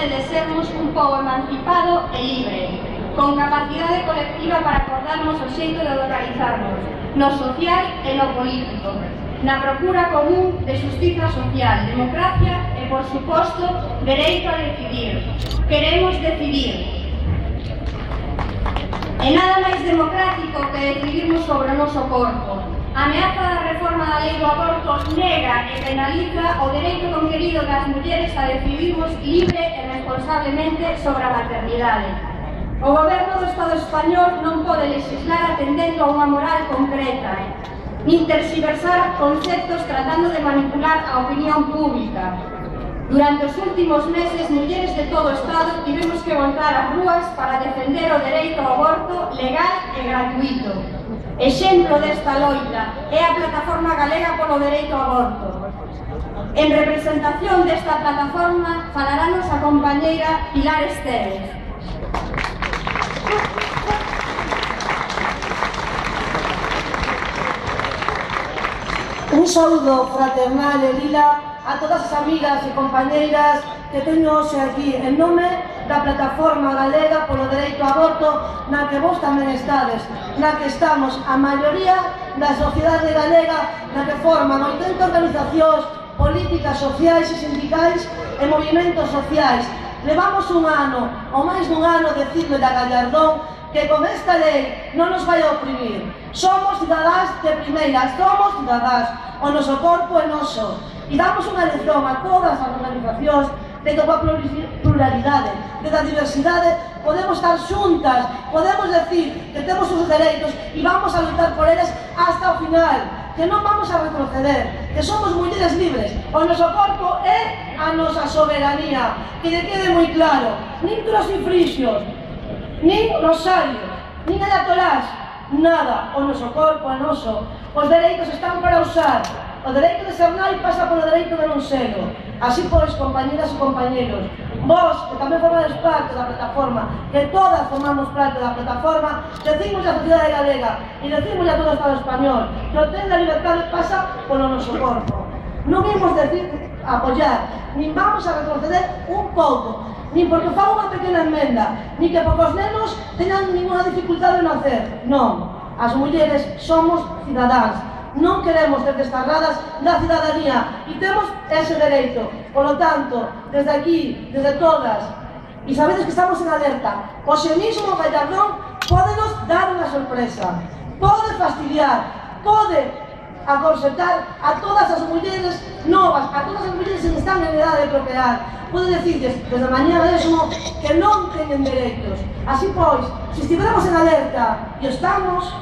el de sermos un pobo emancipado e libre, con capacidade colectiva para acordarnos o xeito de organizarnos, no social e no político, na procura común de xustiza social, democracia e, por suposto, dereito a decidir. Queremos decidir. E nada máis democrático que decidirmos sobre o noso corpo. A ameaza da reforma da lei do aborto nega e penaliza o dereito conquerido das mulleres a decidirmos libre e responsablemente sobre a maternidade. O goberno do Estado español non pode legislar atendendo a unha moral concreta, nin terxiversar conceptos tratando de manipular a opinión pública. Durante os últimos meses, mulleres de todo o Estado tivemos que voltar ás rúas para defender o dereito ao aborto legal e gratuito. Exemplo desta loita é a Plataforma Galega polo Dereito ao Aborto. En representación desta plataforma falarános a compañeira Pilar Esteves. Un saúdo fraternal e lila a todas as amigas e compañeiras que teño hoxe aquí en nome da Plataforma Galega polo Dereito ao Aborto, na que vos tamén estades, na que estamos a maioría da sociedade galega, na que forman 80 organizacións políticas sociais e sindicais e movimentos sociais. Levamos un ano, ou máis dun ano, decirme da Gallardón, que con esta lei non nos vai a oprimir. Somos cidadás de primeira, somos cidadás, o noso corpo é noso. E damos unha lección a todas as organizacións de que coa pluralidade, de da diversidade, podemos estar xuntas, podemos decir que temos os dereitos e vamos a lutar por eles hasta o final, que non vamos a retroceder, que somos mulleres libres, o noso corpo é a nosa soberanía, que lle quede moi claro, nin crucifixos, nin rosarios, nin ayatolás, nada, o noso corpo é noso, os dereitos están para usar, o dereito de ser nai pasa polo dereito de non selo. Así pois, compañeras e compañeros, vos, que tamén formades parte da plataforma, que todas formamos parte da plataforma, decimos a sociedade galega e decimos a todo o Estado español que o ten da liberdade pasa polo noso corpo. Non imos decir apoiar, nin vamos a retroceder un pouco, nin porque fago unha pequena enmenda, nin que porque os nenos teñan ninguna dificultade en nacer. Non, as mulleres somos cidadáns, non queremos ser desterradas da cidadanía e temos ese dereito. Por lo tanto, desde aquí, desde todas, e sabedes que estamos en alerta, hoxe mismo Gallardón pódenos dar unha sorpresa, pode fastidiar, pode acorsetar a todas as mulleres novas, a todas as mulleres que están en edade de procriar. Pode decirles desde mañá mesmo que non teñen dereitos. Así pois, se estiveramos en alerta e estamos,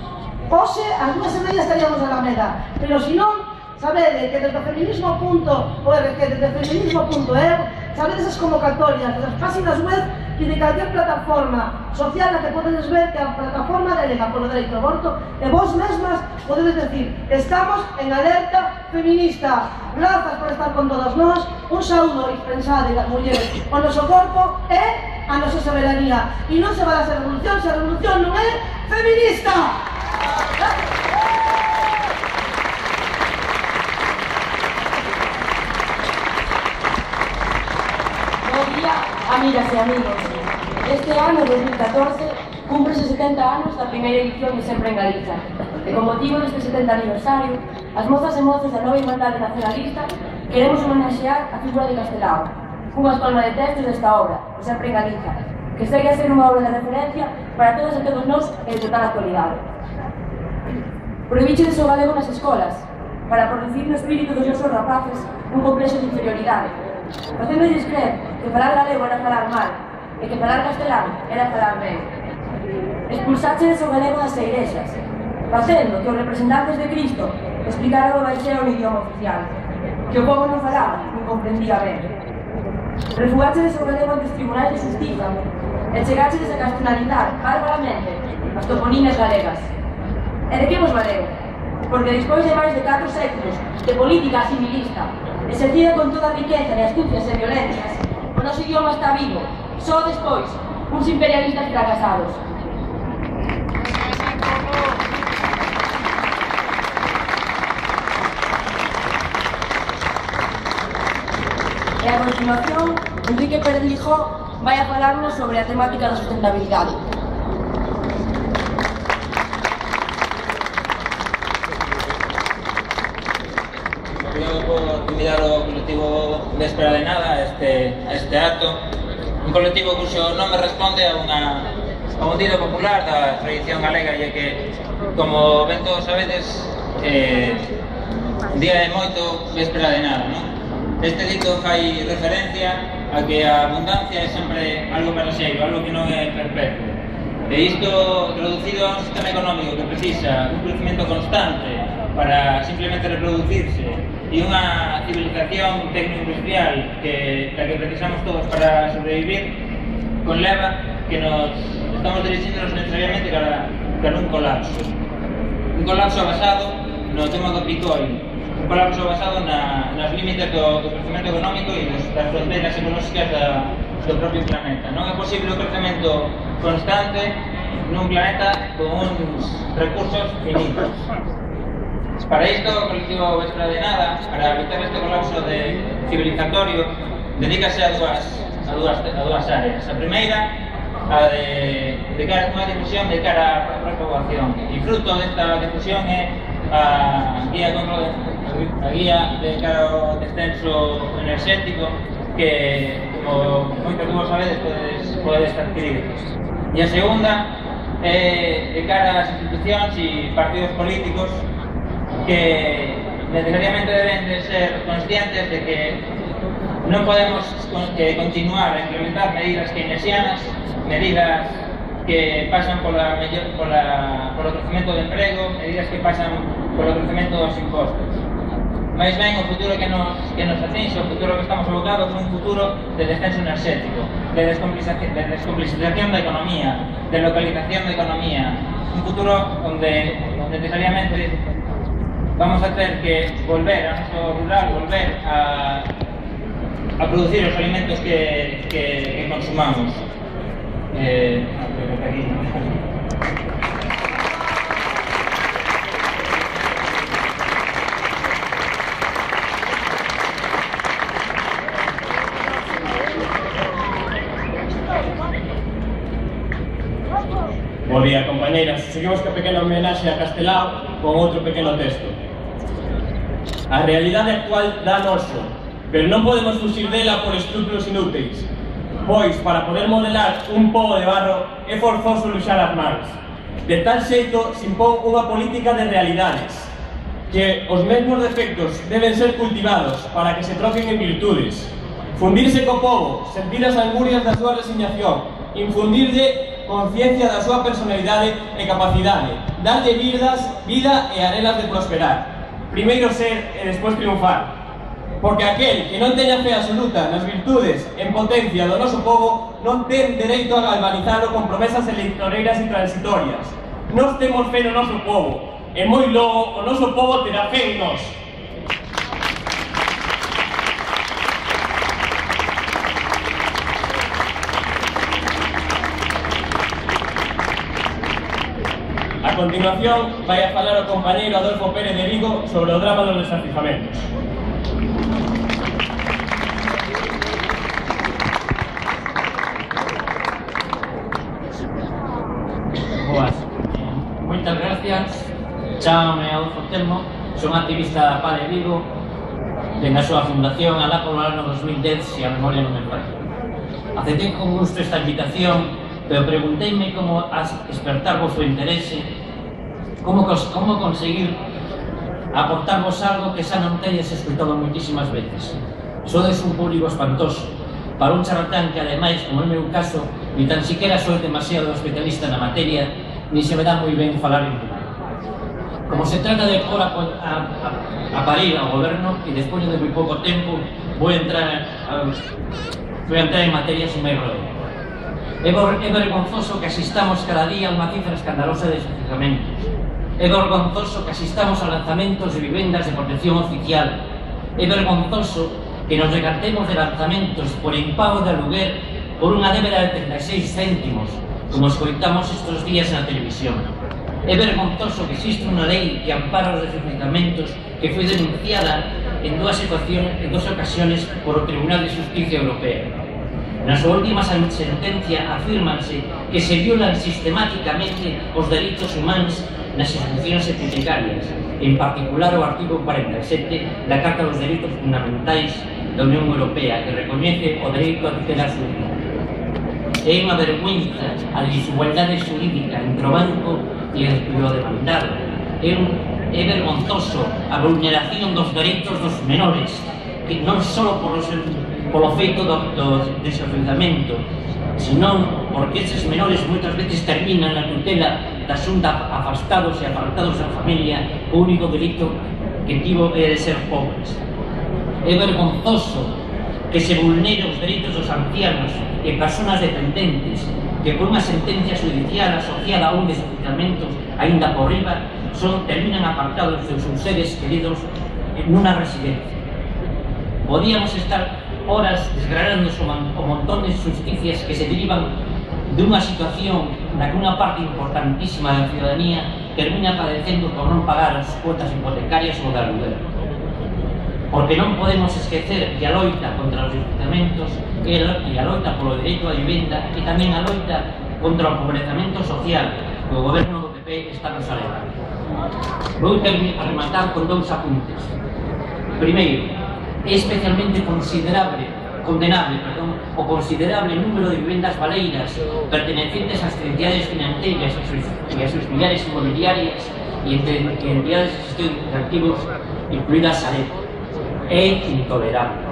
hoxe as 2:30 estaríamos na Alameda, pero se non, sabede que desde feminismo.org, desde feminismo.eu, sabedes as convocatorias das páxinas web e de calquer plataforma social na que podedes ver que a Plataforma Galega polo Dereito ao Aborto e vos mesmas podedes decir estamos en alerta feminista. Grazas por estar con todos nós, un saúdo dispensado das mulleres. O noso corpo é a nosa soberanía e non se vai a ser revolución se a revolución non é feminista. Buen día, amigas e amigos. Este ano, 2014, cúmprese 70 anos da primeira edición de Sempre en Galiza. E con motivo deste 70 aniversario, as mozas e mozos da nova Irmandade Nacionalista queremos homenaxear a figura de Castelao, unha escolma de textos desta obra, o Sempre en Galiza, que segue a ser unha obra de referencia para todas e todos nós en total actualidade. Prohibiche o galego nas escolas, para producir no espírito dos nosos rapaces un complexo de inferioridade, facéndolles creer que falar galego era falar mal e que falar castelán era falar ben. Expulsáchedes o galego das igrexas, facendo que os representantes de Cristo explicaran o evanxeo no idioma oficial, que o povo non falaba nin comprendía ben. Refugáchedes o galego ante os tribunais de justiza e chegáchedes a castelanizar bárbaramente as toponímias galegas. E de que vos valeu? Porque despois de máis de 4 séculos de política asimilista, exercida con toda a riqueza de astucias e violencias, o noso idioma está vivo, só despois, uns imperialistas fracasados. E a continuación, Enrique Pérez Lijó vai a falarnos sobre a temática da sustentabilidade. Obrigado por convidar o colectivo Véspera de Nada a este acto. Un colectivo cuxo nome responde a un dito popular da tradición galega, e que, como ben todos sabedes, día de moito, véspera de nada, non? Este dito fai referencia a que a abundancia é sempre algo paraxeiro, algo que non é perpetuo. E isto reducido a un sistema económico que precisa un crecimiento constante para simplemente reproducirse e unha civilización tecnoindustrial da que precisamos todos para sobrevivir, conleva que nos estamos dirigiéndonos necesariamente cara un colapso. Un colapso basado no tema do Bitcoin, un colapso basado nas límites do crecemento económico e das fronteiras ecolóxicas do propio planeta. Non é posible o crecemento constante nun planeta con uns recursos finitos. Para isto, o colectivo Véspera de Nada, para evitar este colapso civilizatorio, dedícase a dúas áreas. A primeira, a de cara a unha difusión de cara á poboación. E fruto desta difusión é a guía de cara ao descenso enerxético que, como moitos de vos sabedes, podedes adquirir. E a segunda é de cara ás institucións e partidos políticos que necesariamente deben de ser conscientes de que non podemos continuar a implementar medidas keynesianas, medidas que pasan polo crecemento do emprego, medidas que pasan polo crecemento dos impostos. Mais ben, o futuro que nos atinxe, o futuro que estamos abocados é un futuro de descenso enerxético, de descomplicización da economía, de localización da economía, un futuro onde necesariamente vamos a ter que volver a noso rural, volver a producir os alimentos que consumamos. Bo día, compañeiras. Seguimos ca pequena homenaxe a Castelao con outro pequeno texto. A realidade actual dá noxo, pero non podemos fuxir dela por escrúpulos inúteis, pois para poder modelar un pobo de barro é forzoso luxar as mans. De tal xeito se impón unha política de realidades, que os mesmos defectos deben ser cultivados para que se troquen en virtudes, fundirse co pobo, sentir as angurias da súa resignación, infundirlle conciencia da súa personalidade e capacidade, darlle vida e arenas de prosperar. Primeiro ser e despois triunfar. Porque aquel que non teña fe absoluta nas virtudes en potencia do noso pobo non ten dereito a galvanizalo con promesas electoreiras e transitorias. Nós temos fe no noso pobo, e moi logo o noso pobo terá fe en nós. A continuación, vai a falar o compañeiro Adolfo Pérez de Vigo sobre o drama dos desafizamentos. Boas. Moitas gracias. Chámame Adolfo Telmo, son activista da PA de Vigo, dende a súa fundación alá polo ano 2010, se a memoria non me falla. Aceptei con gusto esta invitación, pero pregunteime como despertar vosso interese, como conseguir aportarvos algo que xa non tedes escoitado moitísimas veces. Sodes un público espantoso, para un charlatán que, ademais, como é o meu caso, ni tan siquiera sois demasiado especialista na materia, ni se me dá moi ben falar en público. Como se trata de pôr a parir ao goberno, e despois de moi pouco tempo vou entrar en materia sin máis rodeo. É vergonzoso que asistamos cada día a unha cifra escandalosa de desafizamentos. É vergonzoso que asistamos a lanzamentos de vivendas de protección oficial. É vergonzoso que nos decantemos de lanzamentos por impago de aluguer por unha débeda de 36 céntimos, como escoitamos estes días na televisión. É vergonzoso que existe unha lei que ampara os desafizamentos que foi denunciada en dúas ocasiones por o Tribunal de Justicia Europea. Na súa última sentencia afírmanse que se violan sistemáticamente os dereitos humanos nas institucións hipotecarias, en particular o artigo 47 da Carta dos Dereitos Fundamentais da Unión Europea, que recoñece o dereito a tutela xurídica. É unha vergüenza a desigualdade xurídica entre o banco e o demandado. É vergonzoso a vulneración dos dereitos dos menores, que non só polo feito do desafiuzamento, senón porque estes menores moitas veces terminan na tutela da xunta afastados e apartados da familia, o único delito que tivo é de ser pobres. É vergonzoso que se vulnere os dereitos dos ancianos e persoas dependentes que por unha sentencia judicial asociada a un desafiuzamento aínda por riba terminan apartados dos seus seres queridos nunha residencia. Podíamos estar horas desgranando o montón de injusticias que se derivan dunha situación na que unha parte importantísima da ciudadanía termina padecendo por non pagar as cuotas hipotecarias ou de aluguer. Porque non podemos esquecer que a loita contra os desafiuzamentos e a loita polo dereito á vivenda e tamén a loita contra o empobrezamento social que o goberno do PP está nos alegando. Vou rematar con dous apuntes. Primeiro, é especialmente condenable o considerable número de vivendas baleiras pertenecientes ás entidades financeiras e ás sus filiales inmobiliarias e entidades de gestión de activos, incluídas Sareb. É intolerable.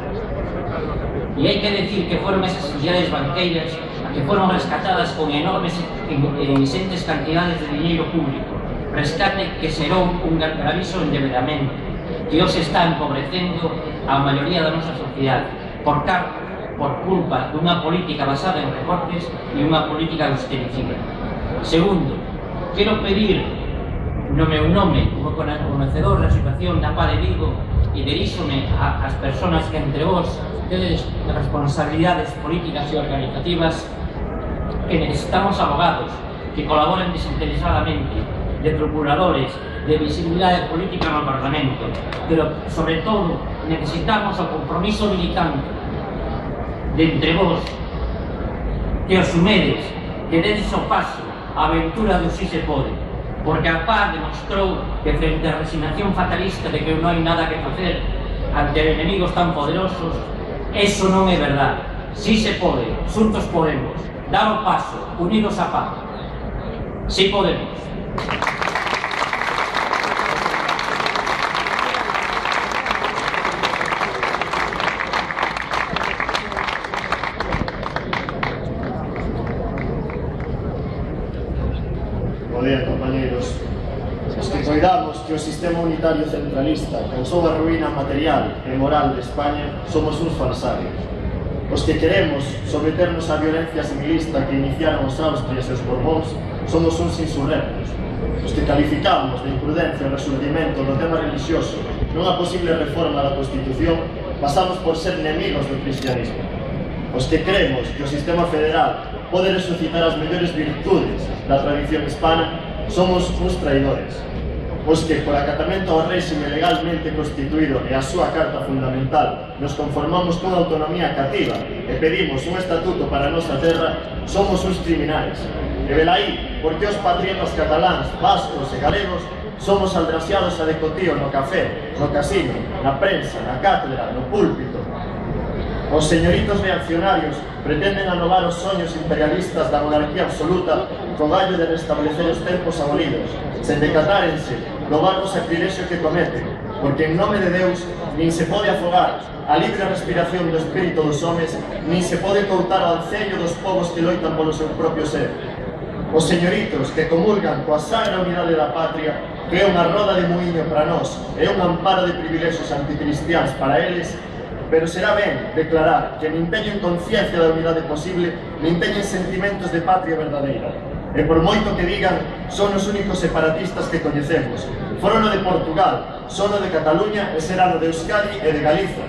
E hai que decir que foron esas entidades banqueiras que foron rescatadas con enormes e ingentes cantidades de dinheiro público, rescate que xerou un gravísimo endeudamento que hoxe está empobrecendo a maioría da nosa sociedade por culpa dunha política basada en recortes e unha política austericida. Segundo, quero pedir no meu nome como conocedor da situación da PA de Vigo e diríxome ás persoas que entre vos tedes responsabilidades políticas e organizativas que necesitamos abogados que colaboren desinteresadamente, de procuradores, de visibilidade política no Parlamento, pero, sobre todo, necesitamos o compromiso militante de entre vos que os sumedes, que dedes o paso a aventura do si se pode, porque a PA demostrou que frente á resignación fatalista de que non hai nada que facer ante enemigos tan poderosos, eso non é verdade. Si se pode, xuntos podemos, dar o paso, unidos a PA. Si podemos. Compañeros, os que coidamos que o sistema unitario centralista causou a ruína material e moral de España somos uns falsarios. Os que queremos someternos á violencia civilista que iniciaron os Austrias e os Borbóns somos uns insurrectos. Os que calificamos de imprudencia o resurdimento do tema religioso nunha posible reforma da Constitución pasamos por ser enemigos do cristianismo. Os que creemos que o sistema federal pode resucitar as mellores virtudes da tradición hispana somos uns traidores. Os que, por acatamento ao réxime legalmente constituído e a súa carta fundamental, nos conformamos cunha autonomía cativa e pedimos un estatuto para a nosa terra, somos uns criminais. E velaí, porque os patriotas cataláns, vascos e galegos somos aldraxiados a decotío no café, no casino, na prensa, na cátedra, no púlpito. Os señoritos reaccionarios pretenden anovar os soños imperialistas da monarquía absoluta co gallo de restablecer os tempos abolidos, sen decatárense do barro sacrilexio que cometen, porque en nome de Deus nin se pode afogar a libre respiración do espírito dos homes, nin se pode coutar ao ancello dos povos que loitan polo seu propio ser. Os señoritos que comulgan coa sagra unidade da patria, que é unha roda de muiño para nós e un amparo de privilexios anticristiáns para eles, pero será ben declarar que nin teñen conciencia da unidade posible, nin teñen sentimentos de patria verdadeira. E por moito que digan, son os únicos separatistas que coñecemos. Foron o de Portugal, son o de Cataluña e serán o de Euskadi e de Galiza.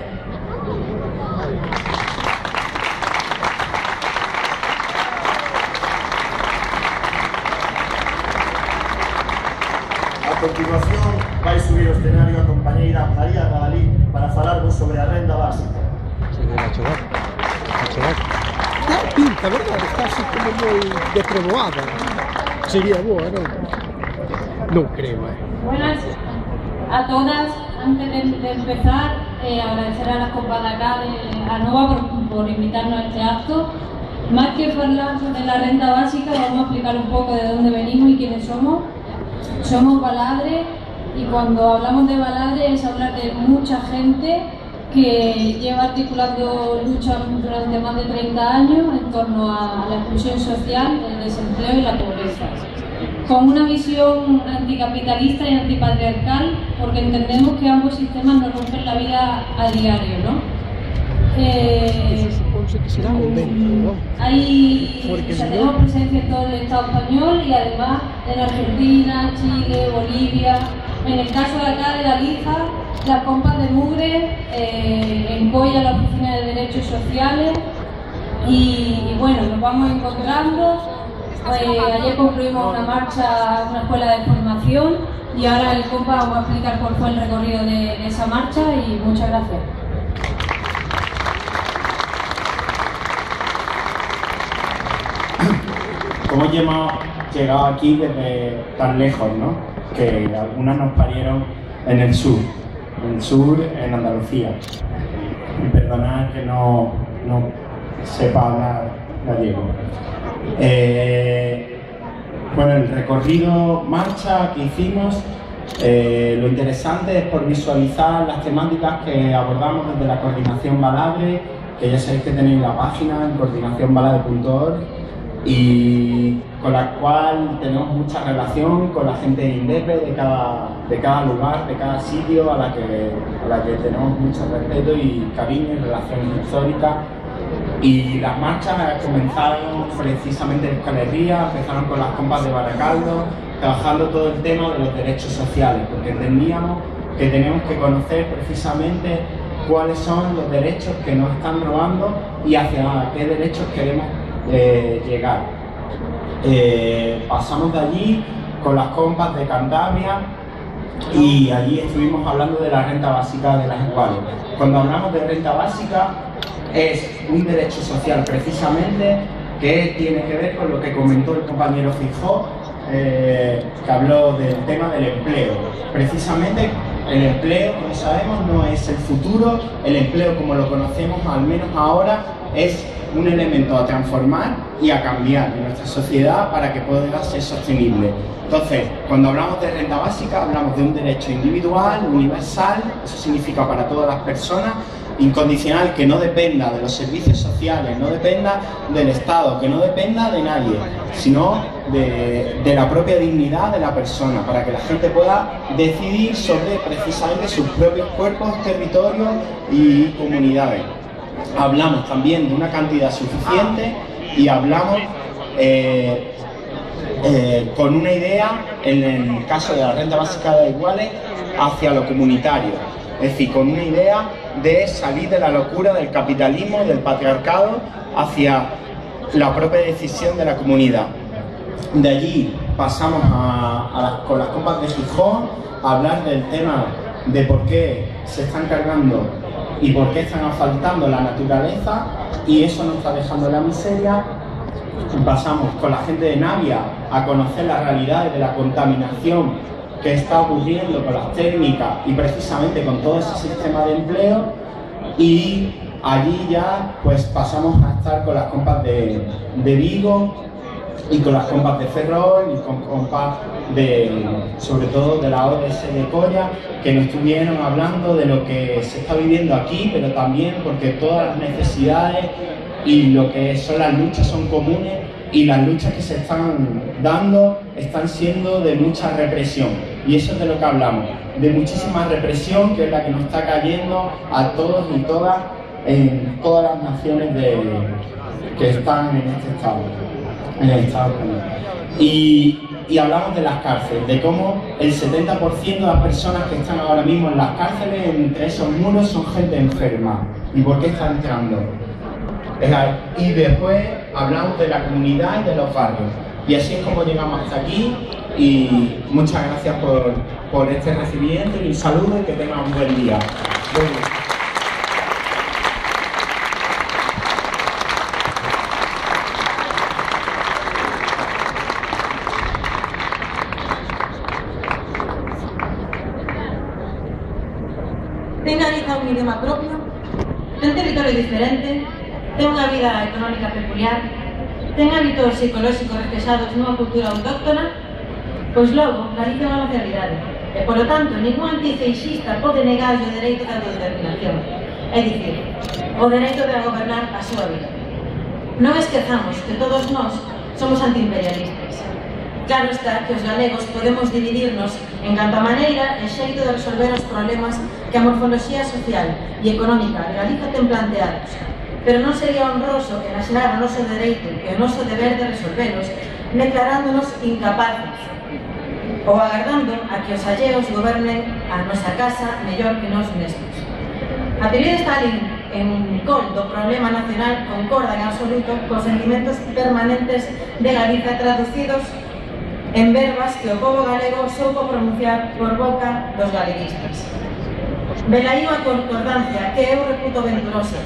A continuación, vai subir ao escenario a compañeira María Gabalí para falarvos sobre a renda básica. pinta, verdad? Está así como moi despreboada. Sería boa, non? Non creo, Buenas a todas. Antes de empezar, agradecer a las compas de acá, a Nova, por invitarnos a este acto. Más que hablar de la renta básica, vamos a explicar un poco de dónde venimos y quiénes somos. Somos Baladre, y cuando hablamos de Baladre es hablar de mucha gente que lleva articulando luchas durante más de 30 años en torno a la exclusión social, el desempleo y la pobreza, con una visión anticapitalista y antipatriarcal, porque entendemos que ambos sistemas nos rompen la vida a diario, ¿no? Tenemos presencia en todo el Estado español y además en Argentina, Chile, Bolivia. En el caso de acá de Galicia, las compas de Mugre, en Coya, la Oficina de Derechos Sociales, y bueno, nos vamos encontrando. Ayer concluimos una marcha, una escuela de formación, y ahora el compa os va a explicar cuál fue el recorrido de esa marcha, y muchas gracias. ¿Cómo hemos llegado aquí desde tan lejos, no? Que algunas nos parieron en el sur, en Andalucía. Y perdonad que no sepa hablar gallego. Bueno, el recorrido marcha que hicimos, lo interesante es por visualizar las temáticas que abordamos desde la Coordinación Baladre, que ya sabéis que tenéis la página en coordinacionbaladre.org, y con la cual tenemos mucha relación con la gente de INDEPE de cada lugar, de cada sitio, a la que tenemos mucho respeto y cariño y relaciones históricas. Y las marchas comenzaron precisamente en Euskal Herria, empezaron con las compas de Baracaldo, trabajando todo el tema de los derechos sociales, porque entendíamos que tenemos que conocer precisamente cuáles son los derechos que nos están robando y hacia qué derechos queremos llegar. Pasamos de allí con las compas de Cantabria y allí estuvimos hablando de la renta básica de las iguales. Cuando hablamos de renta básica es un derecho social precisamente que tiene que ver con lo que comentó el compañero Fijó, que habló del tema del empleo. Precisamente el empleo, como sabemos, no es el futuro. El empleo, como lo conocemos, al menos ahora, es un elemento a transformar y a cambiar en nuestra sociedad para que pueda ser sostenible. Entonces, cuando hablamos de renta básica, hablamos de un derecho individual, universal, eso significa para todas las personas, incondicional, que no dependa de los servicios sociales, no dependa del Estado, que no dependa de nadie, sino de la propia dignidad de la persona, para que la gente pueda decidir sobre precisamente sus propios cuerpos, territorios y comunidades. Hablamos también de una cantidad suficiente y hablamos con una idea, en el caso de la renta básica de iguales, hacia lo comunitario. Es decir, con una idea de salir de la locura del capitalismo y del patriarcado hacia la propia decisión de la comunidad. De allí pasamos con las compas de Gijón a hablar del tema de por qué se están cargando y por qué están asfaltando la naturaleza, y eso nos está dejando en la miseria. Pasamos con la gente de Navia a conocer las realidades de la contaminación que está ocurriendo con las técnicas y precisamente con todo ese sistema de empleo, y allí ya pues pasamos a estar con las compas de Vigo y con las compas de Ferrol y con compas sobre todo de la ODS de Coya, que nos estuvieron hablando de lo que se está viviendo aquí, pero también porque todas las necesidades y lo que son las luchas son comunes, y las luchas que se están dando están siendo de mucha represión, y eso es de lo que hablamos, de muchísima represión, que es la que nos está cayendo a todos y todas en todas las naciones que están en este estado, en el Estado español. Y hablamos de las cárceles, de cómo el 70% de las personas que están ahora mismo en las cárceles, entre esos muros, son gente enferma. ¿Y por qué está entrando? Y después hablamos de la comunidad y de los barrios. Y así es como llegamos hasta aquí, y muchas gracias por este recibimiento y un saludo, y que tengan un buen día. Ten territorio diferente, ten unha vida económica peculiar, ten hábitos psicolóxicos reflexados nunha cultura autóctona, pois logo Galicia é unha nacionalidade e, polo tanto, ningún antifeixista pode negar o dereito de autodeterminación, é dicir, o dereito de gobernar a súa vida. Non esquezamos que todos nós somos antiimperialistas. Claro está que os galegos podemos dividirnos en canto a maneira e xeito de resolver os problemas que a morfoloxía social e económica de Galicia ten planteados, pero non sería honroso enaxerar o noso dereito e o noso deber de resolvelos declarándonos incapaces ou agardando a que os alleos gobernen a nosa casa mellor que nós mesmos. A teoría de Stalin en col do problema nacional concorda en absoluto cos sentimentos permanentes de Galicia traducidos en verbas que o pobo galego soupo pronunciar por boca dos galeguistas. Velaí unha concordancia que eu reputo venturosa,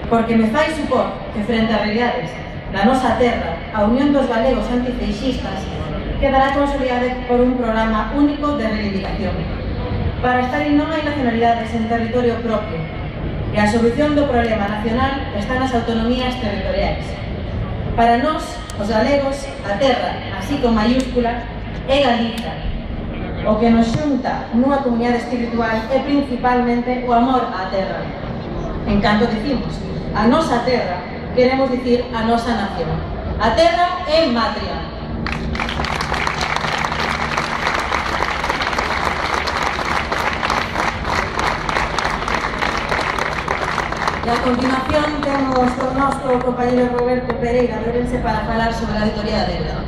porque me fai supor que frente a realidades da nosa terra, a unión dos galegos antifeixistas quedará consolidada por un programa único de reivindicación. Para Stalin non hai nacionalidades en territorio propio, e a solución do problema nacional está nas autonomías territoriais. Para nós, os galegos, a terra, así con mayúscula, é Galiza. O que nos xunta nunha comunidade espiritual é principalmente o amor á terra. En canto dicimos a nosa terra, queremos dicir a nosa nación. A terra é matria. E a continuación temos con noso compañero Roberto Pereira de Ourense para falar sobre a auditoría da débeda.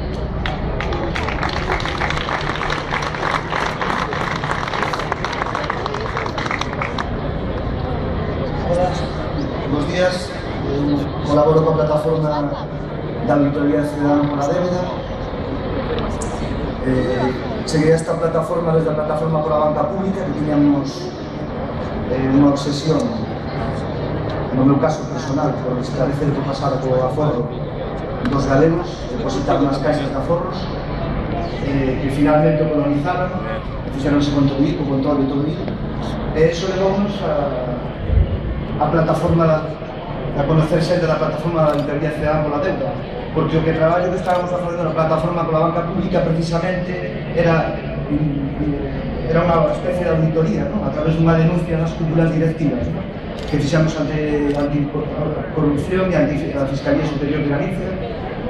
Hola, buenos días. Colaboro con a plataforma da Auditoría Ciudadana pola Débeda. Cheguei a esta plataforma desde a plataforma pola banca pública, que tiñamos unha obsesión, no meu caso personal, por esclarecer o que pasara co aforro dos galegos, depositar nas caixas de aforros, que finalmente o colonizaron, fixeronse con todo isto, con todo e todo isto, e iso levounos a plataforma a conocer xente da plataforma da Auditoría Ciudadana pola Débeda, porque o que traballo que estábamos facendo na plataforma pola banca pública precisamente era unha especie de auditoría, a través dunha denuncia nas cúpulas directivas, que fixamos ante anticorrupción e ante a Fiscalía Superior de Galicia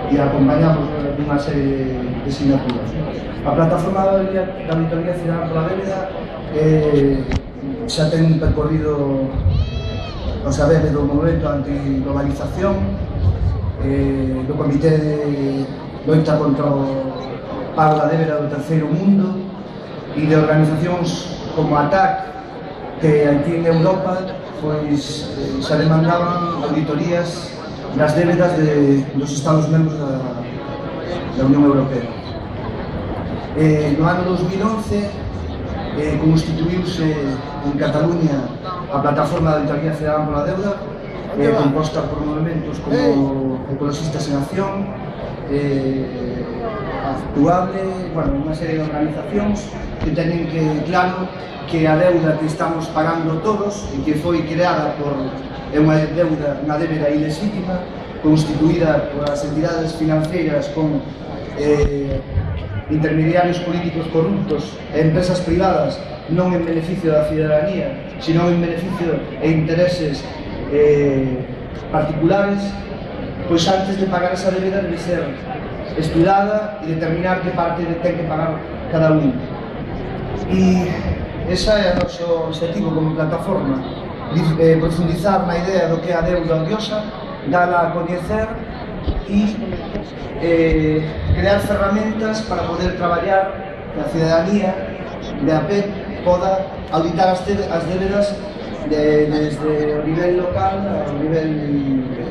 e acompañamos dunha serie de sinaturas. A plataforma da Auditoría Ciudadana pola Débeda xa ten un percorrido ao saber do movimento antiglobalización, do Comité de Loita contra o Pago da Débeda do Terceiro Mundo e de organizacións como ATAC, que aquí en Europa pois xa demandaban auditorías das débedas dos Estados membros da Unión Europea. No ano 2011 constituíuse en Cataluña a plataforma da Auditoría Ciudadana pola Débeda, composta por movimentos como Ecologistas en Acción, Actuable, unha serie de organizacións que teñen claro que a deuda que estamos pagando todos e que foi creada por unha débeda ilesítima, constituída por as entidades financeiras con intermediarios políticos corruptos e empresas privadas, non en beneficio da cidadanía, sino en beneficio e intereses particulares, pois antes de pagar esa débeda debe ser estudada e determinar que parte ten que pagar cada un. E ese é o noso objetivo como plataforma, profundizar na idea do que é a deuda odiosa, dala a coñecer e crear ferramentas para poder traballar que a cidadanía de a pé poda auditar as débedas desde o nivel local ao nivel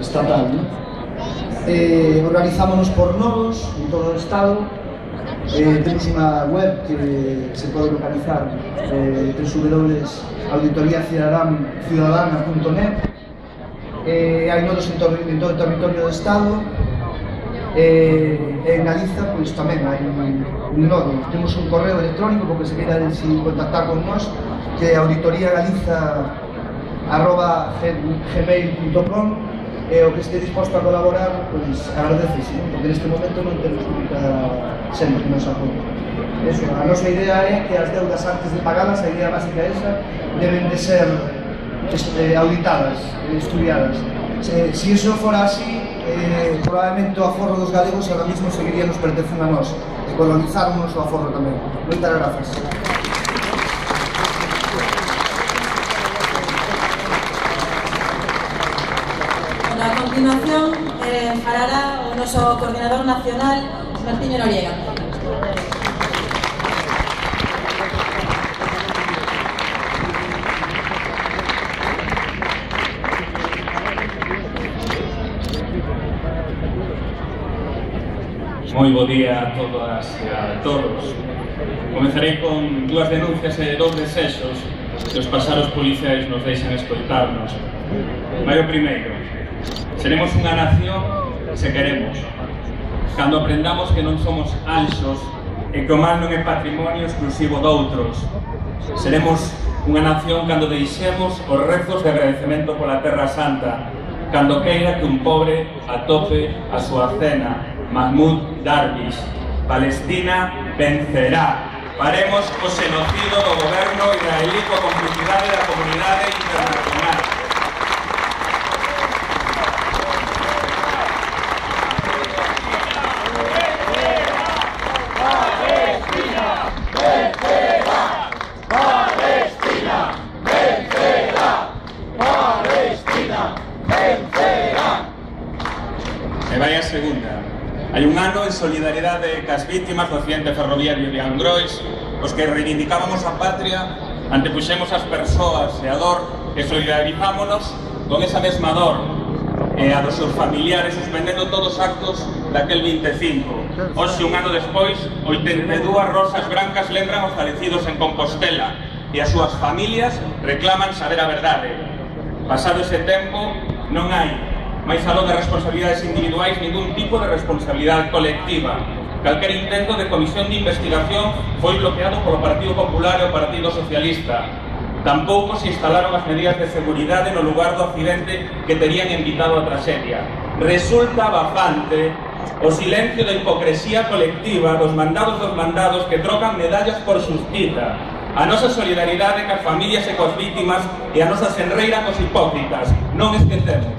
estatal. Organizámonos por nodos en todo o Estado. Temos unha web que se pode localizar, www.auditoriaciudadana.net. Hai nodos en todo o territorio do Estado. En Galiza pois tamén hai un nodo. Temos un correo electrónico porque se queira contactar con nós, que é auditoriagaliza @gmail.com e o que este disposto a colaborar, pois agradecese, porque neste momento non temos única xente que nos apoia. Eso, a nosa idea é que as deudas antes de pagalas, a idea básica esa, deben de ser auditadas, estudiadas. Se iso fora así, probablemente o aforro dos galegos ahora mismo seguiría nos pertencendo a nós, e colonizarnos o aforro tamén. Moitas grazas. A continuación, falará o noso coordinador nacional, Martiño Noriega. Moi bo día a todas e a todos. Comezarei con dúas denuncias e dos desexos que os pasaros policiais nos deixan escoitarnos. Vai o primeiro. Seremos unha nación se queremos. Cando aprendamos que non somos anxos e que o mal non é patrimonio exclusivo doutros. Seremos unha nación cando deixemos os rezos de agradecemento pola Terra Santa, cando queira que un pobre atope a súa cena. Mahmoud Darwish. Palestina vencerá. Paremos o xenocido do goberno israelí coa complicidade da comunidade internacional. E vai a segunda. Hai un ano en solidariedade cas vítimas do accidente ferroviario de Angrois, os que reivindicábamos a patria, antepuxemos as persoas e a dor e solidarizámonos con esa mesma dor e a dos seus familiares suspendendo todos os actos daquel 25. Hoxe, un ano despois, 82 rosas brancas lembran os falecidos en Compostela e as súas familias reclaman saber a verdade. Pasado ese tempo, non hai máis aló de responsabilidades individuais, ningún tipo de responsabilidade colectiva. Calquer intento de comisión de investigación foi bloqueado polo Partido Popular e o Partido Socialista. Tampouco se instalaron as medidas de seguridade no lugar do accidente que terían evitado a traxedia. Resulta bafante o silencio da hipocresía colectiva dos mandados que trocan medallas por xustiza. A nosa solidaridade cas familias e coas vítimas e a nosa senreira cos hipócritas. Non esquecemos.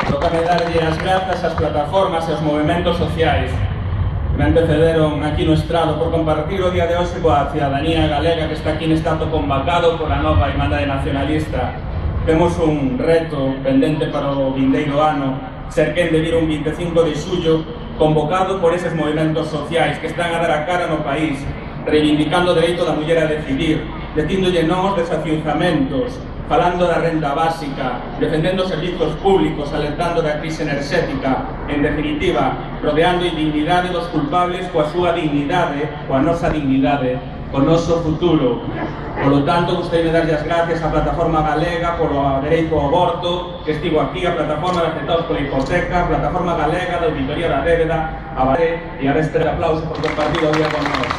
Tócame darlle as grazas ás plataformas e aos movementos sociais que me antecederon aquí no estrado por compartir o día de hoxe coa cidadanía galega que está aquí neste acto convocado pola nova Irmandade Nacionalista. Temos un reto pendente para o vindeiro ano, ser quen de vir un 25 de xullo convocado por eses movementos sociais que están a dar a cara no país, reivindicando o dereito da muller a decidir, detíndolle non os desafiuzamentos, falando da renda básica, defendendo os servizos públicos, alertando da crise enerxética, en definitiva, rodeando a indignidade dos culpables coa súa dignidade, coa nosa dignidade, co noso futuro. Por lo tanto, gostaria de darlle as gracias á Plataforma Galega polo dereito ao aborto, que estivo aquí, a Plataforma de Afectados pola Hipoteca, a Plataforma Galega de Auditoría da Débeda, a Baré, e a este aplauso por compartir o día con nós.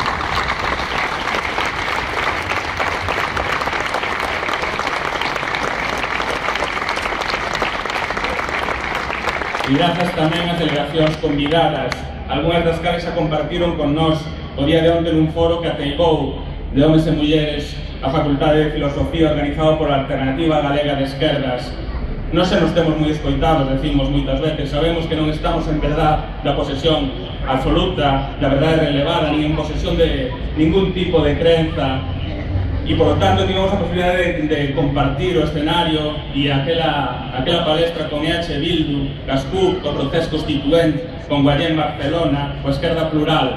E grazas tamén ás delegacións convidadas, algunhas das cales a compartiron con nós o día de onte nun foro que ateigou de homes e mulleres a Facultade de Filosofía organizado pola Alternativa Galega de Esquerdas. Non se nos temos moi escoitados, decimos moitas veces, sabemos que non estamos en verdad da posesión absoluta, da verdade relevada, nin en posesión de ningún tipo de creenza. E, por lo tanto, tivemos a posibilidade de compartir o escenario e aquela palestra con EH Bildu, CASCUP, co proceso constituente, con Guallén Barcelona, coa Esquerda Plural.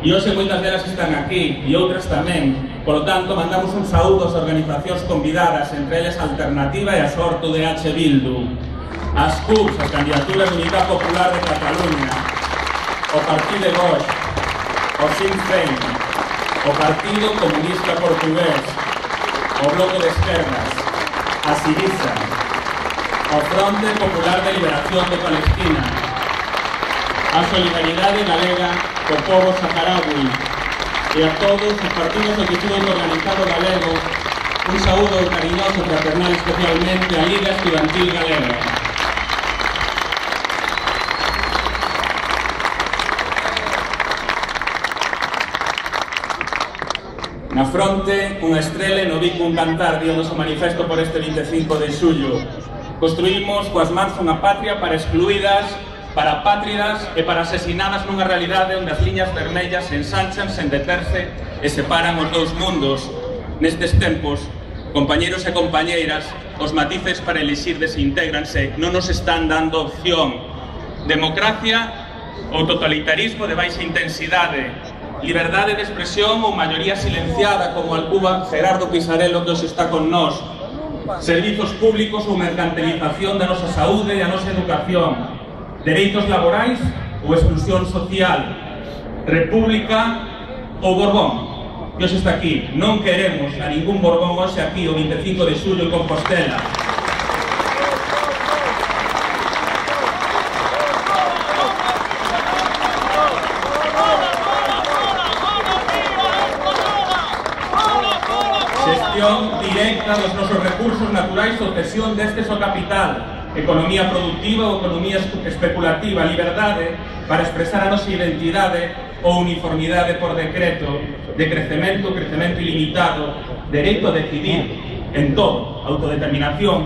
E hoxe moitas delas están aquí, e outras tamén. Por lo tanto, mandamos un saúdo ás organizacións convidadas, entre eles a Alternativa e a Sortu de EH Bildu, as CUPs, as Candidaturas de Unidade Popular de Cataluña, o Partido Vox, o Sinn Féin, o Partido Comunista Portugués, o Bloco de Esquerdas, a Siriza, o ao Fronte Popular de Liberación de Palestina, a solidariedade galega co pobo saharaui e a todos os partidos do tecido organizado galego, un saúdo cariñoso e fraternal especialmente a Liga Estudantil Galega. Na fronte, unha estrela e no bico un cantar, dio noso manifesto por este 25 de xullo. Construímos coas mans unha patria para excluídas, para apátridas e para asesinadas nunha realidade onde as liñas vermellas se ensanchan sen deterse e separan os dous mundos. Nestes tempos, compañeros e compañeiras, os matices para elixir desintégranse, non nos están dando opción. Democracia ou totalitarismo de baixa intensidade, liberdade de expresión ou maioría silenciada como Alcuba Gerardo Pisarello que hoxe está con nós, servizos públicos ou mercantilización da nosa saúde e a nosa educación, dereitos laborais ou exclusión social, república ou Borbón, que hoxe está aquí. Non queremos a ningún Borbón hoxe aquí o 25 de xullo en Compostela. Xestión directa dos nosos recursos naturais ou cesión destes ao capital, economía productiva ou economía especulativa, liberdade para expresar a nosa identidade ou uniformidade por decreto, de crecemento ilimitado, dereito a decidir en todo, autodeterminación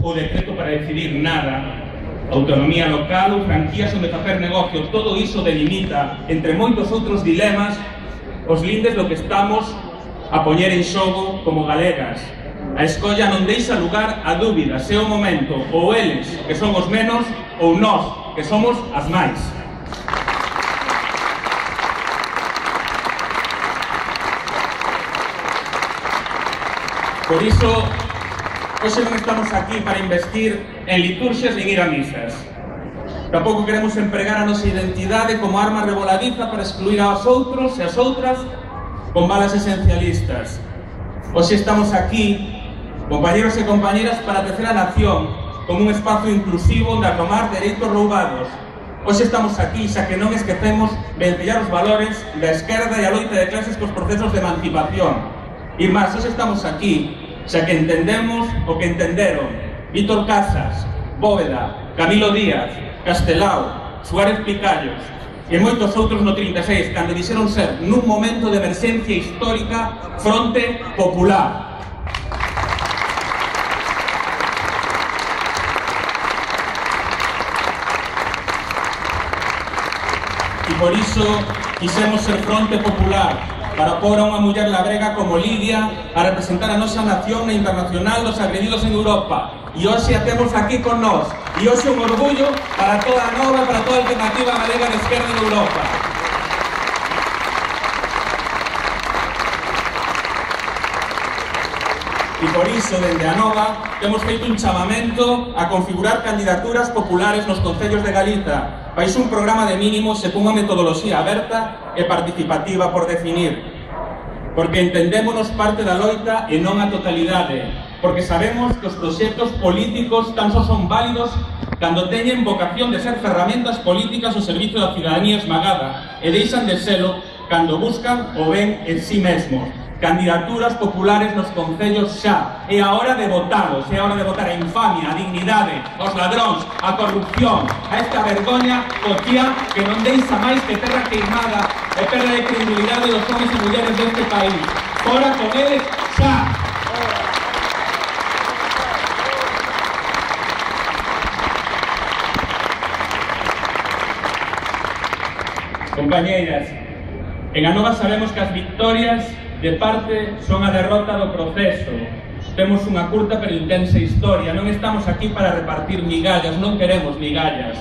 ou decreto para decidir nada, autonomía local ou franquías onde facer negocio, todo iso delimita, entre moitos outros dilemas, os lindes do que estamos a poñer en xogo como galegas. A escolla non deixa lugar a dúbida se é o momento ou eles, que son os menos, ou nós, que somos as máis. Por iso, hoxe non estamos aquí para investir en liturxias nin ir a misas. Tampouco queremos empregar a nosa identidade como arma revoladiza para excluir aos outros e as outras con balas esencialistas. Hoxe estamos aquí, compañeros e compañeras, para tecer a nación como un espazo inclusivo onde atomar dereitos roubados. Hoxe estamos aquí, xa que non esquecemos vencillar os valores da esquerda e a loita de clases cos procesos de emancipación. E máis, hoxe estamos aquí, xa que entendemos o que entenderon Víctor Casas, Bóveda, Camilo Díaz, Castelao, Suárez Picallos e moitos outros no 36, cando dixeron ser, nun momento de emerxencia histórica, Fronte Popular. E por iso quixemos ser Fronte Popular, para pôr a unha muller labrega como Lidia a representar a nosa nación na internacional dos agredidos en Europa. E hoxe a temos aquí con nós. E hoxe un orgullo para toda a nova, para toda a alternativa galega de esquerda en Europa. E por iso, dende a nova, temos feito un chamamento a configurar candidaturas populares nos concellos de Galiza, baixo un programa de mínimos e cunha metodoloxía aberta e participativa por definir. Porque entendémonos parte da loita e non a totalidade. Porque sabemos que os proxectos políticos tan só son válidos cando teñen vocación de ser ferramentas políticas ao servizo da cidadanía esmagada e deixan de selo cando buscan o ben en sí mesmos. Candidaturas populares nos concellos xa. É a hora de votalos, é a hora de votar a infamia, a dignidade, aos ladróns, a corrupción, a esta vergoña cotiá que non deixa máis que terra queimada e perda de credibilidade dos homes e mulleres deste país. Fora con eles xa. Compañeiras, en Anova sabemos que as victorias de parte son a derrota do proceso. Temos unha curta pero intensa historia. Non estamos aquí para repartir migallas, non queremos migallas.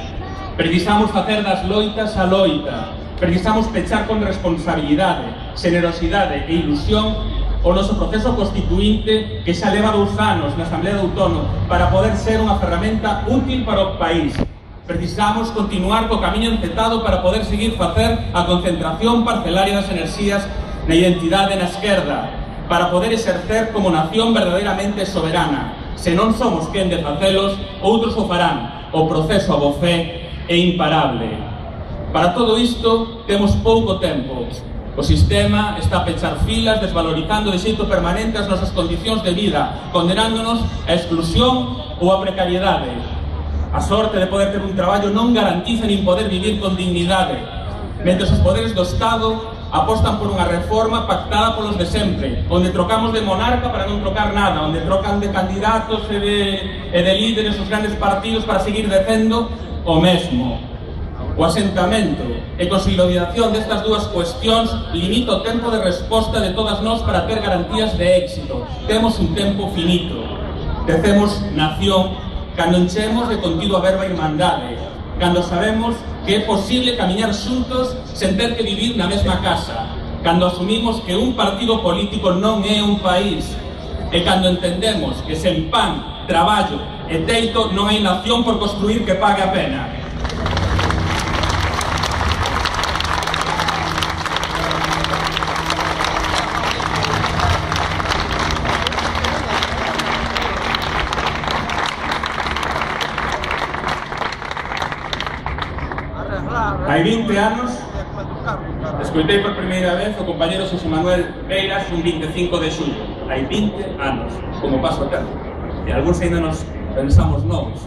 Precisamos facer das loitas a loita. Precisamos pechar con responsabilidade, generosidade e ilusión o noso proceso constituinte que xa leva 2 anos na Asamblea de Outono para poder ser unha ferramenta útil para o país. Precisamos continuar co camiño encetado para poder seguir facer a concentración parcelaria das enerxías na identidade na esquerda, para poder exercer como nación verdadeiramente soberana. Se non somos quen de facelos, outros o farán. O proceso a bofé é imparable. Para todo isto, temos pouco tempo. O sistema está a pechar filas, desvalorizando de xeito permanente as nosas condicións de vida, condenándonos a exclusión ou a precariedade. A sorte de poder ter un traballo non garantiza nin poder vivir con dignidade, mentre os poderes do Estado apostan por unha reforma pactada polos de sempre, onde trocamos de monarca para non trocar nada, onde trocan de candidatos e de líderes os grandes partidos para seguir defendo o mesmo. O asentamento e consolidación destas dúas cuestións limita o tempo de resposta de todas nós para ter garantías de éxito. Temos un tempo finito. Tecemos nación cando enchemos de contido a verba irmandade, cando sabemos que é posible camiñar xuntos sen ter que vivir na mesma casa, cando asumimos que un partido político non é un país, e cando entendemos que sen pan, traballo e teito non hai nación por construir que pague a pena. Hai 20 anos, escoitei por primeira vez o compañero Xosé Manuel Beiras un 25 de xullo. Hai 20 anos, como paso a tempo. E algúns ainda nos pensamos novos.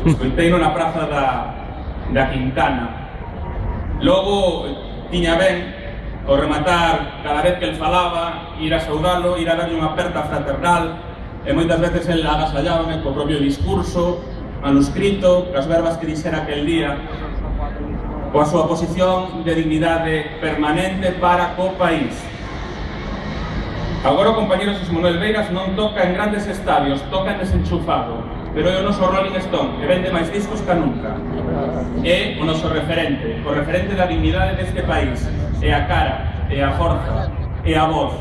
Escoiteino na praza da Quintana. Logo, tiña ben, ao rematar, cada vez que el falaba, ir a saudalo, ir a darlle unha aperta fraternal, e moitas veces el agasallábame co propio discurso, manuscrito, as verbas que dixera aquel día, coa súa posición de dignidade permanente para co país. Agora o compañero Xosé Manuel Beiras non toca en grandes estadios, toca en desenchufado, pero é o noso Rolling Stone, que vende máis discos que nunca. É o noso referente, o referente da dignidade deste país. É a cara, é a forza, é a voz,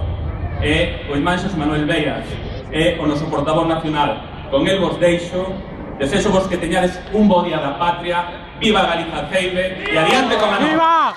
é o irmán Xosé Manuel Beiras, é o noso portavoz nacional. Con el vos deixo, desexo vos que teñades un bo día da patria. Viva Galiza Ceibe e adiante con a nós. ¡Viva!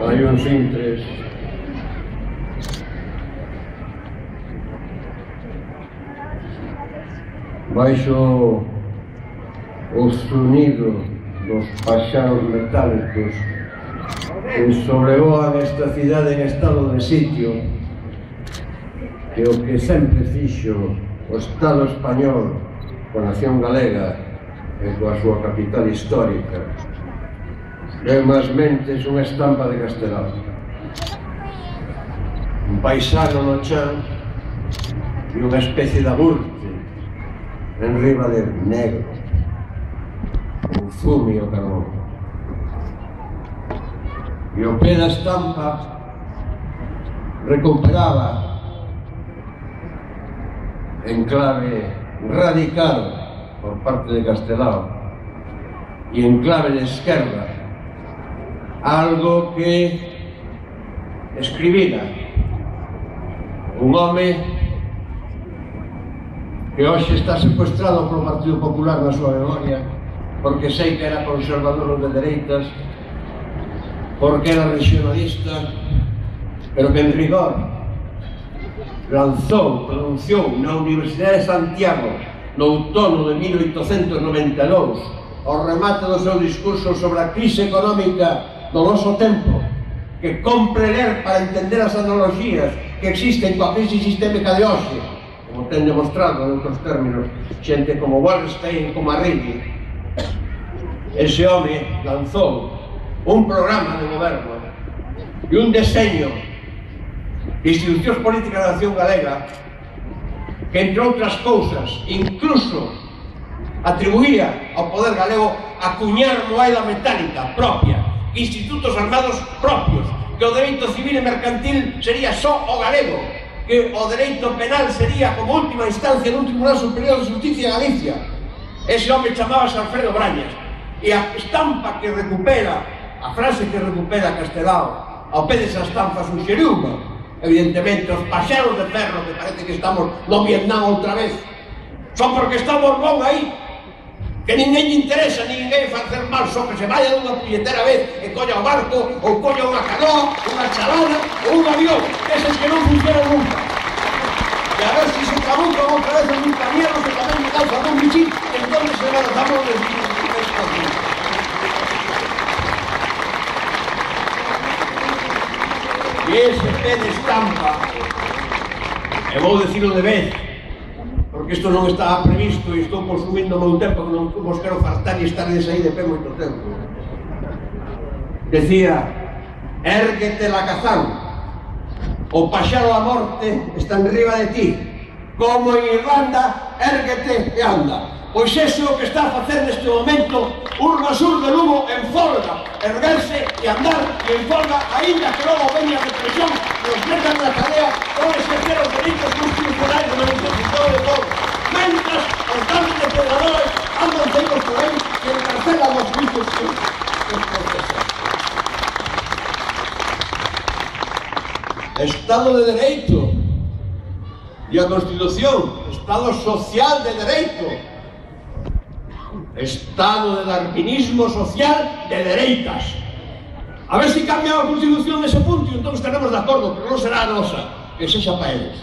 Hai uns intres baixo o sonido dos paxaros metálicos que sobrevoan esta cidade en estado de sitio, que o que sempre fixo o Estado español coa nación galega e coa súa capital histórica é máis mentes unha estampa de Castelao, un paisano no chan e unha especie de aburte en riba de negro, un fume o carbón. E o pé da estampa recuperaba en clave radical por parte de Castelao e en clave de esquerda algo que escribira un home que hoxe está secuestrado polo Partido Popular na súa memoria, porque sei que era conservador de dereitas, porque era regionalista, pero que en rigor pronunciou na Universidade de Santiago no outono de 1892 ao remate do seu discurso sobre a crise económica do noso tempo, que compre ler para entender as analogías que existen coa crise sistémica de hoxe, como ten demostrado en outros términos xente como Wallerstein, como Arrighi. Ese home lanzou un programa de goberno e un deseño de institucións políticas da nación galega que, entre outras cousas, incluso atribuía ao poder galego a cuñar moeda metálica propia, institutos armados propios, que o dereito civil e mercantil sería só o galego, que o dereito penal sería como última instancia nun Tribunal Superior de Justicia de Galicia. Ese home chamábase Alfredo Brañas E a estampa que recupera, a frase que recupera Castelao ao pé desa estampa suxeriuba, evidentemente, os paxeros de ferro, que parece que estamos no Vietnam outra vez, son porque está Borbón aí, que ninguén lle interesa, ninguén facer mal, só que se vaya dunha puñetera vez e colla o barco, ou colla unha canoa, unha chalana ou un avión, eses que non funcionan nunca. E a ver se se trabucan outra vez en un camierno que tamén me calza dun bichín, entón se lanzamos de espacio. E ese pé de estampa, e vou dicilo de vez, porque isto non estaba previsto e estou consumindo o meu tempo, que non vos quero fartar e estar aí de pé moito tempo. Decía, érguete Lacazán, o paxaro a morte está enriba de ti, como en Irlanda, érguete e anda. Pois ese é o que está a facer neste momento Urmasur de Lugo en folga, erguerse e andar e en folga, aínda que logo veña a represión, nos metan na cadea ou exercer os dereitos constitucionais do manifestado de povo. Mentras, os grandes depredadores andan feitos por aí que encarcelan os juicios que procesan. Estado de Dereito e a Constitución, Estado social de Dereito, Estado de darwinismo social de dereitas. A ver se cambia a Constitución nese punto e entón estaremos de acordo, pero non será a nosa, que sexa para eles.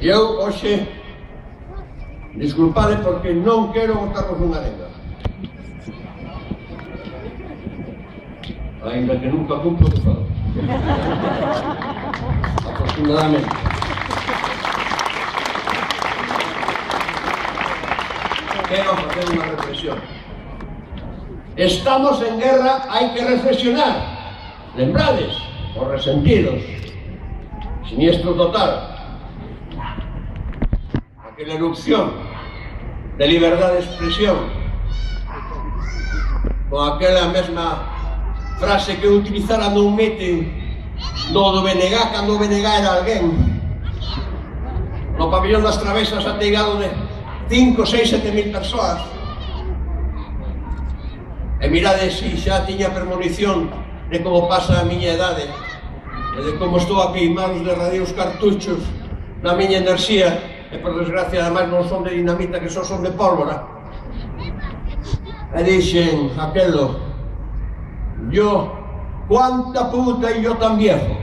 E eu, hoxe, disculpade porque non quero botarnos unha arenga. Ainda que nunca cumplo o que falo. Afortunadamente. Quero facer unha reflexión. Estamos en guerra, hai que reflexionar. Lembrades, os resentidos, siniestro total, aquela erupción de liberdade de expresión, con aquela mesma frase que utilizara nun meeting do BNG, cando o BNG era alguén, no pabellón das Travesas ateigado de 5, 6, 7 mil persoas. E mirade se xa tiña premonición de como pasa a miña idade e de como estou a queimar os derradeiros cartuchos da miña enerxía, e por desgracia ademais non son de dinamita, que só son de pólvora. E dixen aquelo, yo, cuánta puta y yo tan viejo.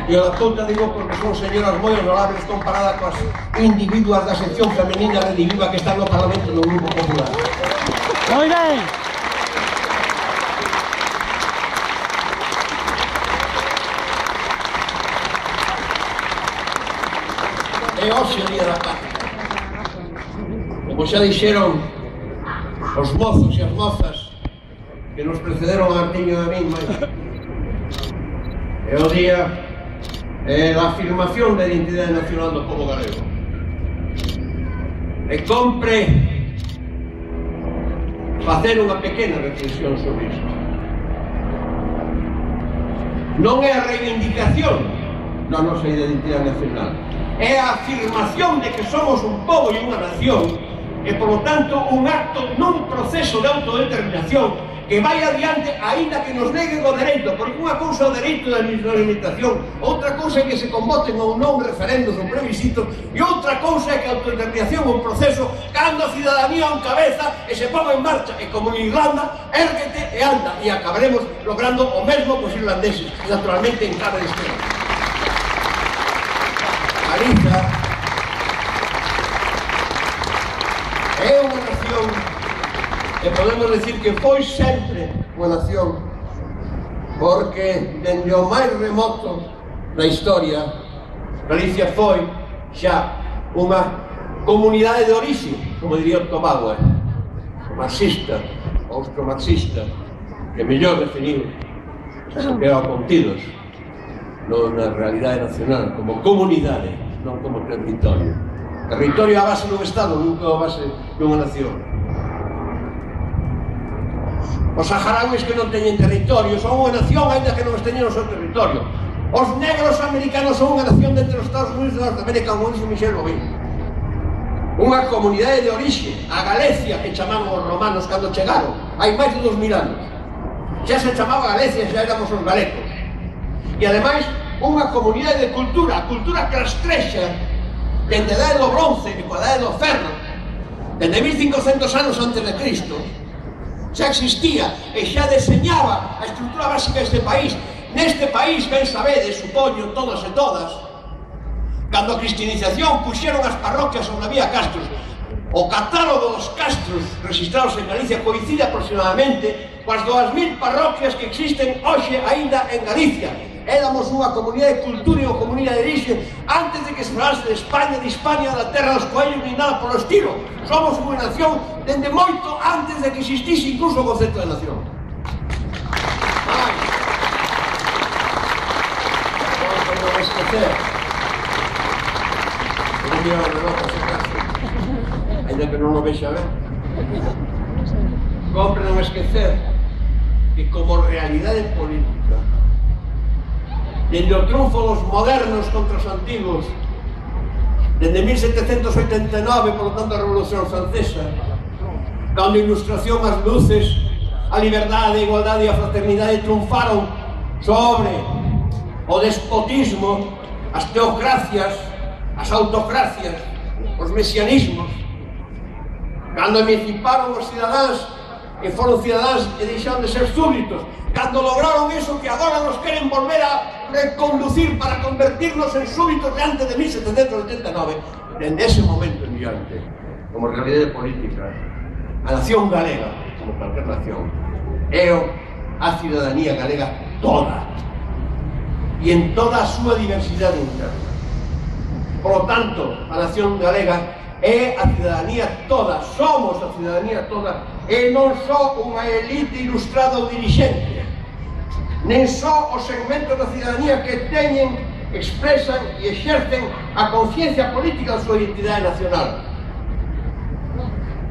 E a puta digo porque son señoras moi honorables comparadas coas individuas da sección femenina rediviva que están no Parlamento no Grupo Popular. Moi ben! É hoxe o día da paz. Como xa dixeron os mozos e as mozas que nos precederon a Artiño e a min, é o día da afirmación da identidade nacional do povo galego. E compre facer unha pequena reflexión sobre isto. Non é a reivindicación da nosa identidade nacional, é a afirmación de que somos un povo e unha nación, e, por lo tanto, un acto nun proceso de autodeterminación que vai adiante, aínda que nos neguen o dereito, porque unha cousa é o dereito da limitación, outra cousa é que se convoten ou non referendos ou plebiscitos, e outra cousa é que a autodeterminación é un proceso cando a cidadanía o encabeza e se ponga en marcha, e como en Irlanda, érguete e anda, e acabaremos logrando o mesmo cos irlandeses, naturalmente en cada esquema. Galiza é unha nación e podemos decir que foi sempre unha nación, porque dende o máis remoto da historia Galicia foi xa unha comunidade de orixe, como diría Otto Bauer, o marxista, o austromarxista, que mellor definiu o que é o contidos na realidade nacional, como comunidade, non como territorio. Territorio a base dun Estado, nunca a base dunha nación. Os saharauis que non teñen territorio son unha nación, ainda que non teñen o seu territorio. Os negros americanos son unha nación dentro dos Estados Unidos de Norteamérica, como dixo Michel Bobin. unha comunidade de orixe, a Galicia, que chamaban os romanos cando chegaron, hai máis de 2000 anos. Xa se chamaba Galicia, xa éramos os galecos. E ademais, unha comunidade de cultura, a cultura que rastrexa dende a Edade do Bronce e coa Edade do Ferro, dende 1500 anos antes de Cristo, xa existía e xa deseñaba a estrutura básica deste país. Neste país, ben sabedes, supoño, todos e todas, cando a cristianización puxeron as parroquias onde había castros, o catálogo dos castros registrados en Galicia coincide aproximadamente coas 2000 parroquias que existen hoxe aínda en Galicia. Éramos unha comunidade de cultura e unha comunidade de orixe antes de que se falase de España, da terra dos coellos, ni nada polo estilo. Somos unha nación dende moito antes de que existise incluso o concepto de nación. Non esquecer, ainda que non o vexa ben, compre non esquecer que como realidade política, dende o triunfo dos modernos contra os antigos, dende 1789, por lo tanto a Revolución Francesa, cando a Ilustración, as luces, a liberdade, a igualdade e a fraternidade triunfaron sobre o despotismo, as teocracias, as autocracias, os mesianismos, cando emanciparon os cidadáns e foron cidadáns e deixaron de ser súbditos, cando lograron eso que agora nos queren volver a reconducir para convertirnos en súbditos de antes de 1789, dende ese momento en diante, como realidade política, a nación galega, como cualquier nación, é a cidadanía galega toda, e en toda a súa diversidade interna. Por lo tanto, a nación galega é a cidadanía toda, somos a cidadanía toda, e non só unha elite ilustrada ou dirixente, nen só os segmentos da cidadanía que teñen, expresan e exercen a conciencia política da súa identidade nacional.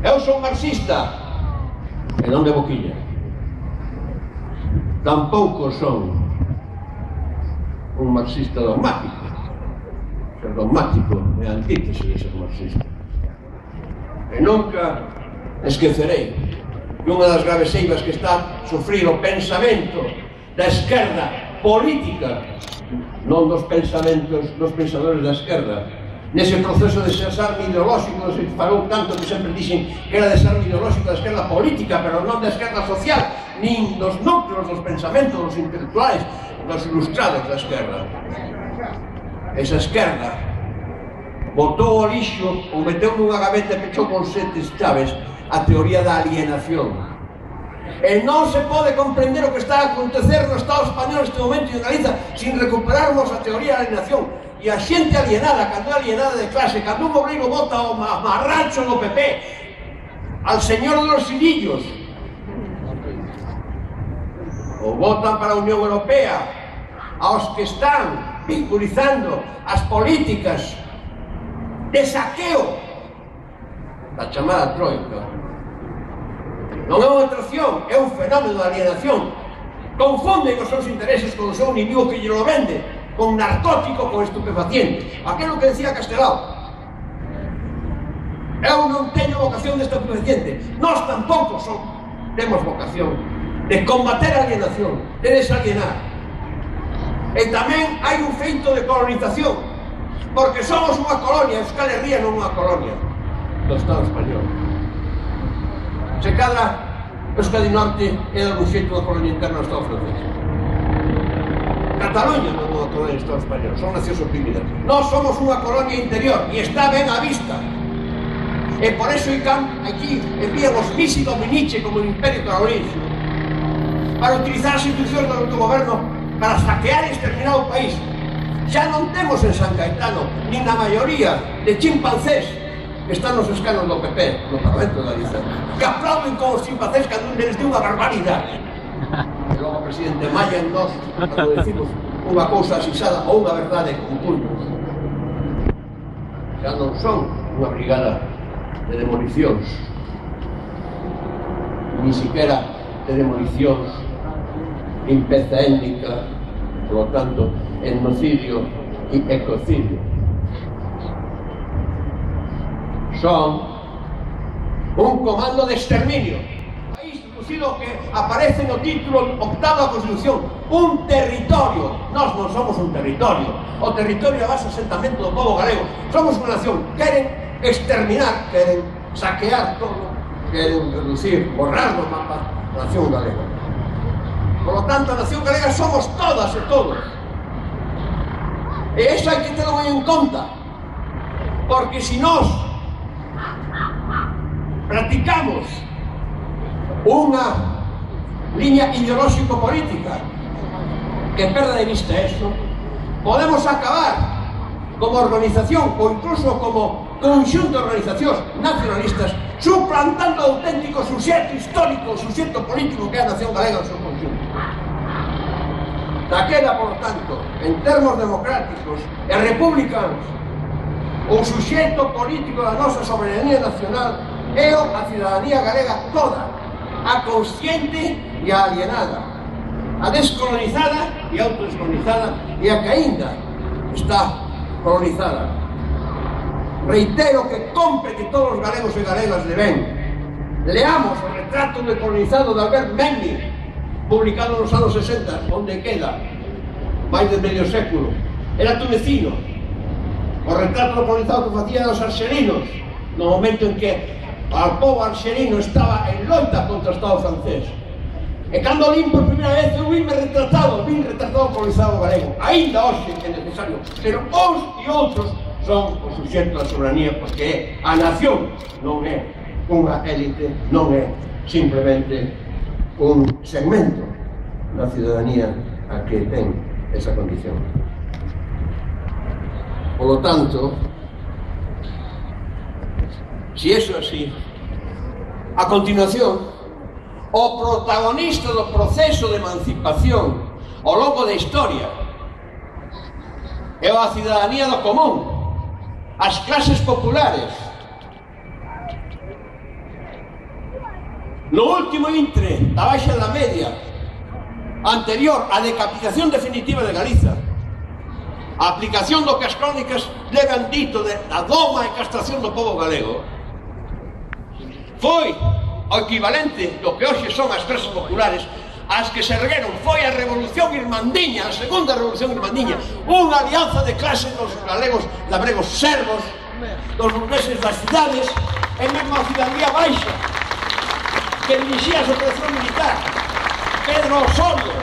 Eu son marxista, e non de boquilla. Tampouco son un marxista dogmático. Ser dogmático é a antítese de ser marxista. E nunca esquecerei que unha das graves eivas que está a sufrir o pensamento da esquerda política, non dos pensamentos dos pensadores da esquerda, nese proceso de desarme ideolóxico se falou tanto que sempre dixen que era desarme ideolóxico da esquerda política, pero non da esquerda social, nin dos núcleos dos pensamentos dos intelectuais, dos ilustrados da esquerda. Esa esquerda botou o lixo ou meteu nunha gaveta e pechou con 7 chaves a teoría da alienación. E non se pode comprender o que está a acontecer no Estado español neste momento e en Galiza sin recuperarmos a teoría da alienación. E a xente alienada, cando é alienada de clase, cando un obreiro vota ao marracho do PP, al señor de los hilillos, ou votan para a Unión Europea, aos que están vinculizando as políticas de saqueo da chamada troika. Non é unha atracción, é un fenómeno de alienación. Confunden os seus intereses con o seu inimigo que lle lo vende, con narcótico, con estupefaciente. Aquilo que decía Castelao. Eu non teño vocación de estupefaciente. Nós tampouco temos vocación de combater a alienación, de desalienar. E tamén hai un feito de colonización, porque somos unha colonia, Euskal Herria non unha colonia do Estado español. Se cadra, Euskadi Norte é algún xeito da colonia interna do Estado francés. Cataluña non é unha colonia do Estado español, son nacións oprimidas. Nós somos unha colonia interior e está ben a vista. E por eso aquí envían os Misi Dominici como o Imperio Carolingio para utilizar as institucións do autogoberno para saquear e exterminar o país. Xa non temos en San Caetano nin a maioría de chimpancés que están nos escanos do PP, no Parlamento de Galicia, que aplauden con os chimpancés cando un deles di unha barbaridade. E logo o presidente Maya en nós, cando decimos unha cousa asisada ou unha verdade con puños. Xa non son unha brigada de demolicións, ni siquiera de demolicións, limpeza étnica, por lo tanto, etnocidio e ecocidio. son un comando de exterminio. País reducido que aparece no título 8º da Constitución, un territorio. Nós non somos un territorio. O territorio é o asentamento do povo galego. Somos unha nación. Queren exterminar, queren saquear todo, queren reducir, borrar do mapa a nación galega. Por lo tanto, a nación galega somos todas e todos. E iso hai que terlo moi en conta, porque se nós practicamos unha liña ideolóxico-política que perda de vista eso, podemos acabar como organización ou incluso como conxunto de organizacións nacionalistas suplantando o auténtico suxeto histórico, o suxeto político que é a nación galega no seu conxunto. Daquela, por lo tanto, en termos democráticos e republicanos, o suxeto político da nosa soberanía nacional é a cidadanía galega toda, a consciente e a alienada, a descolonizada e autodescolonizada e a que aínda está colonizada. Reitero que compre que todos os galegos e galegas le ven. Leamos o retrato decolonizado de Albert Memmi, publicado nos anos 60, onde queda máis de medio século. Era tunecino. O retrato decolonizado que facía dos arxelinos no momento en que o povo arxelino estaba en loita contra o Estado francés. E cando lín por primeira vez eu vim retratado colonizado galego. Ainda hoxe é necesario, pero uns e outros son o suxeto da soberanía, porque é a nación, non é unha élite, non é simplemente un segmento da cidadanía a que ten esa condición. Por lo tanto, si eso é así, a continuación, o protagonista do proceso de emancipación ao longo da historia é a cidadanía do común, as clases populares. No último intre da Baixa da Media, anterior á decapitación definitiva de Galiza, a aplicación do que as crónicas levan dito da doma e castración do povo galego, foi o equivalente do que hoxe son as clases populares, as que se ergueron. Foi a Revolución Irmandiña, a segunda Revolución Irmandiña, unha alianza de clases dos galegos, labregos servos, dos burgueses das cidades, e mesmo a cidadanía baixa, que dirixía a operación militar. Pedro Osorio,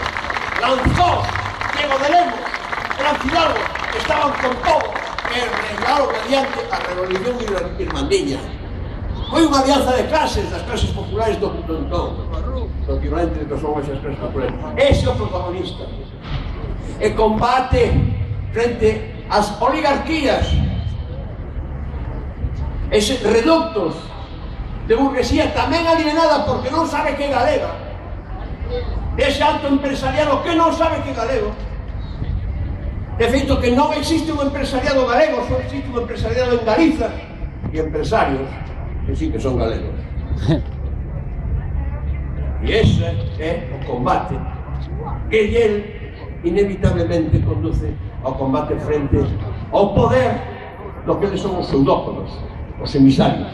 Lanzós, Diego de Lemos, eran fidalgos que estaban con todo, que reinaron mediante a Revolución Irmandiña. Foi unha alianza de clases, das clases populares do entón, do equivalente que son esas clases populares. Ese é o protagonista. E combate frente ás oligarquías, eses reductos de burguesía tamén alienada porque non sabe que é galega, ese alto empresariado que non sabe que é galego. De feito que non existe un empresariado galego, só existe un empresariado en Galiza e empresarios que sí que son galegos. E ese é o combate que él inevitablemente conduce ao combate frente ao poder do que eles son os pseudópolos, os emisarios,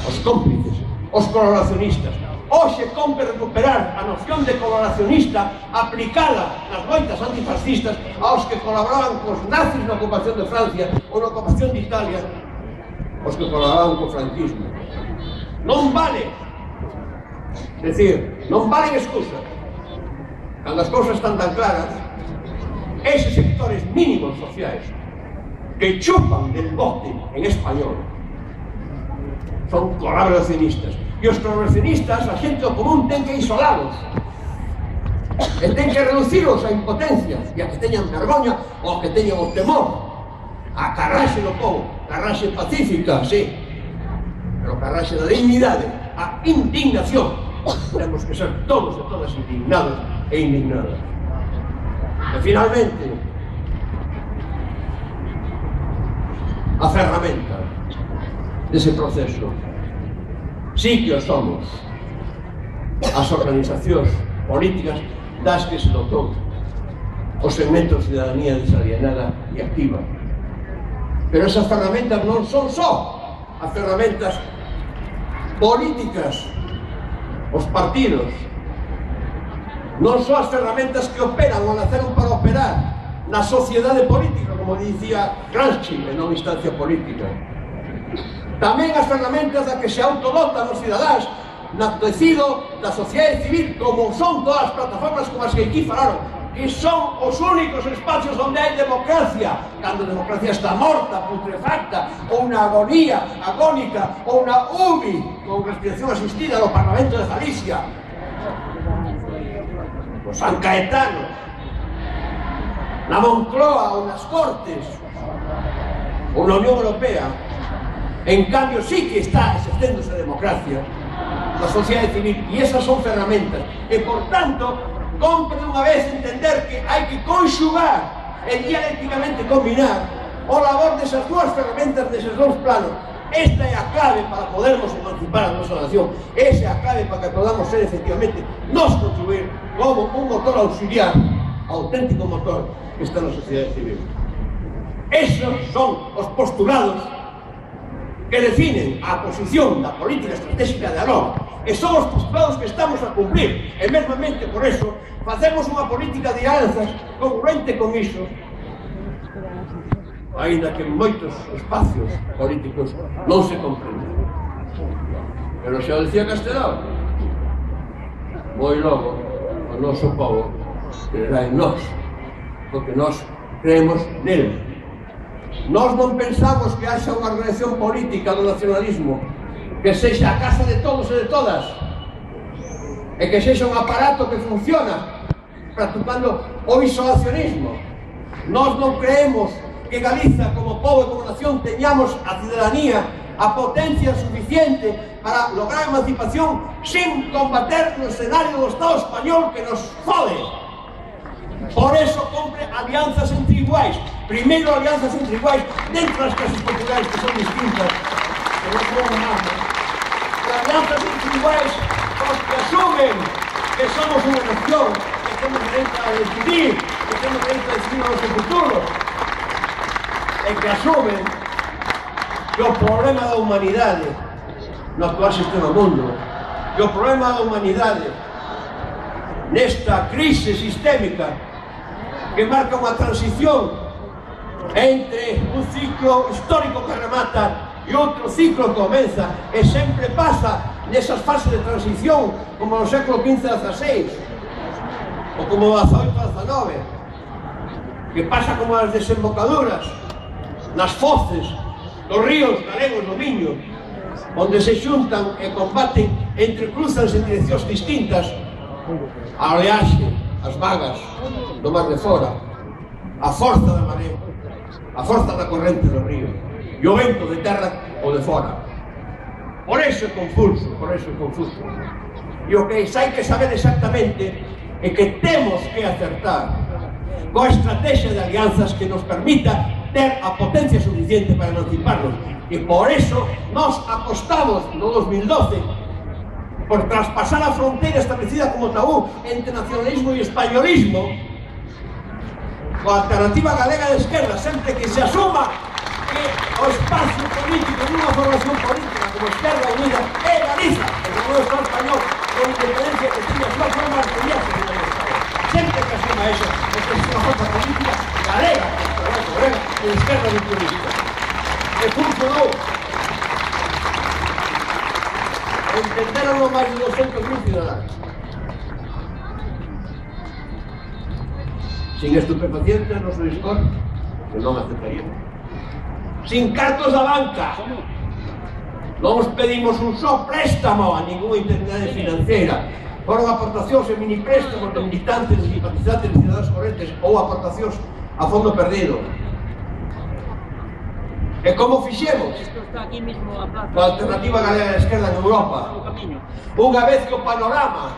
os cómplices, os colaboracionistas. Hoxe compre recuperar a noción de colaboracionista aplicada nas loitas antifascistas aos que colaboraban cos nazis na ocupación de Francia ou na ocupación de Italia, os que colaboraban co franquismo. Non vale, decir, non valen excusas. Cando as cousas están tan claras, eses sectores mínimos sociais que chupan del bote en español son colaboracionistas. E os colaboracionistas, a xente do común ten que isolalos e ten que reducilos a impotencia e a que teñan vergoña ou a que teñan o temor a carraxe do povo, carraxe pacífica, sí, pero carraxe da dignidade, a indignación. Temos que ser todos e todas indignados e indignadas. E finalmente, a ferramenta dese proceso sí que o somos as organizacións políticas das que se dotou o segmento de cidadanía desalienada e activa. Pero esas ferramentas non son só as ferramentas políticas, os partidos, non son as ferramentas que operan ou naceron para operar na sociedade política, como dicía Gramsci en unha instancia política. Tamén as ferramentas da que se autodotan os cidadáns no tecido da sociedade civil, como son todas as plataformas como as que aquí falaron, que son os únicos espacios onde hai democracia, cando a democracia está morta, putrefacta, ou na agonía agónica, ou na UBI, con respiración asistida no Parlamento de Galicia, no San Caetano, na Moncloa ou nas Cortes, ou na Unión Europea. En cambio, sí que está exercéndose a democracia na sociedade civil, e esas son ferramentas. E, por tanto, compre unha vez entender que hai que conxugar e dialécticamente combinar o labor desas dúas ferramentas, deses dous planos. Esta é a clave para podermos emancipar a nosa nación. Esa é a clave para que podamos ser, efectivamente, nos contribuir como un motor auxiliar, auténtico motor que está na sociedade civil. Esos son os postulados que definen a posición da política estratégica de Anova, e son os postulados que estamos a cumplir, e mesmamente por eso facemos unha política de alianzas congruente con iso, ainda que en moitos espacios políticos non se comprende. Pero xa o decía Castelao, moi logo o noso povo creerá en nós, porque nós creemos nele. Nós non pensamos que haxa unha organización política do nacionalismo que sexa a casa de todos e de todas, e que sexa un aparato que funciona practicando o isolacionismo. Nós non creemos que Galiza, como povo e como nación, teñamos a cidadanía, a potencia suficiente para lograr a emancipación sin combater no escenario do Estado español que nos fode. Por eso compre alianzas entre iguais. Primeiro alianzas entre iguais dentro das clases populares que son distintas, que non son nada. Alianzas entre iguais os que asumen que somos unha nación, que temos dereito a decidir, que temos dereito a decidir o noso futuro, e que asumen que o problema da humanidade no actual sistema mundo, que o problema da humanidade nesta crise sistémica que marca unha transición entre un ciclo histórico que remata e outro ciclo que comeza, e sempre pasa nesas fases de transición como no século XV e XVI ou como no XVIII e XIX, que pasa como as desembocaduras nas foces dos ríos galegos do Miño, onde se xuntan e combaten, entrecruzanse en direccións distintas, a oleaxe, as vagas do mar de fora, a forza da marea, a forza da corrente do río, e o vento de terra ou de fora. Por eso é confuso, por eso é confuso. E o que hai que saber exactamente é que temos que acertar coa estrategia de alianzas que nos permita ter a potencia suficiente para emanciparnos. E por eso nos apostamos no 2012 por traspasar a fronteira establecida como tabú entre nacionalismo e españolismo, coa alternativa galega de esquerda, sempre que se asuma que o espacio político nunha formación política como Esquerda Unida é Galiza, e como o Estado español, con independencia que tiña a súa forma de apoiarse en el Estado. Sempre que asuma eso, porque é unha forma política galega, de esquerda unionista. E funcionou. Entenderon máis de 200.000 ciudadanos. Sin estupefacientes no seu discurso, que non aceptaríamos. Sin cartos da banca. Non os pedimos un só préstamo a ninguna entidade financiera. Foron aportacións en mini préstamos de militantes, de simpatizantes, de cidadanos correntes ou aportacións a fondo perdido. E como fixemos? Coa alternativa galega de esquerda en Europa. Unha vez que o panorama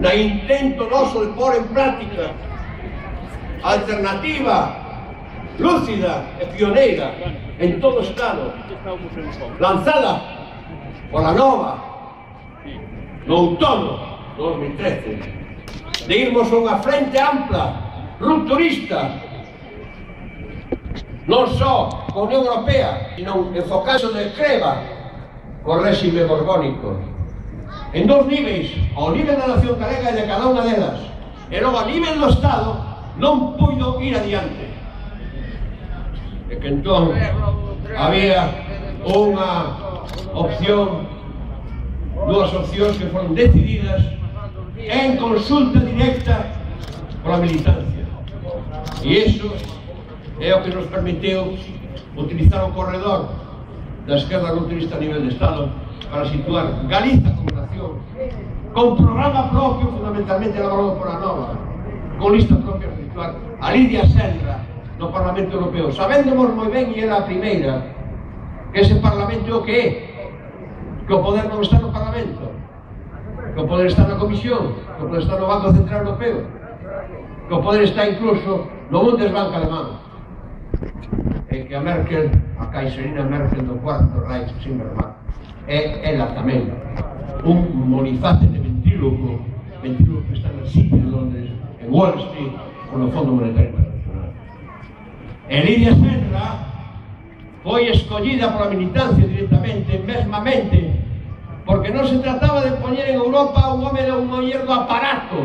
na intento noso de pôr en práctica a alternativa lúcida e pioneira en todo o Estado, lanzada pola Nova no outono de 2013, de irmos a unha frente ampla, rupturista, non só coa Unión Europea, sino enfocando de creva co réxime borbónico. En dous niveis, ao nivel da nación galega e de cada unha delas, e logo a nivel do Estado, non puido ir adiante. E que entón había unha opción, dúas opcións que foron decididas en consulta directa pola militancia. E iso é o que nos permitiu utilizar o corredor da esquerda rupturista a nivel de Estado para situar Galiza como nación, con programa propio, fundamentalmente elaborado por a Nova, con lista propia para situar a Lidia Senra no Parlamento Europeo, sabéndonos moi ben, e era a primeira, que ese Parlamento é o que é, que o poder non está no Parlamento, que o poder está na Comisión, que o poder está no Banco Central Europeo, que o poder está incluso no Bundesbank alemán, e que a Merkel, a Kaiserina Merkel do Cuarto Reich Zimmermann, é ela tamén un monizaje de ventríloco que está na City de Londres, en Wall Street, con o Fondo Monetario Internacional. E Lidia Senra foi escollida pola militancia directamente, mesmamente, porque non se trataba de poñer en Europa un home de un muller do aparato,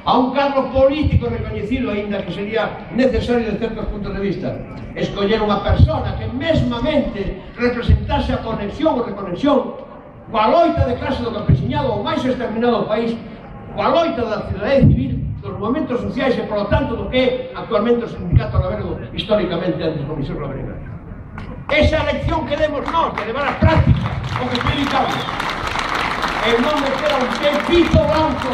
a un cargo político recoñecido, aínda que sería necesario de certos puntos de vista. Escoller unha persona que mesmamente representase a conexión ou reconexión coa loita de clase do campesiñado, o máis exterminado do país, coa loita da cidadania civil, dos movimentos sociais e, polo tanto, do que é actualmente o sindicato labrego, históricamente antes da Comisión Labrega. Esa elección que demos nós, de levar a práctica o que predicamos, e non me queda un tempito blanco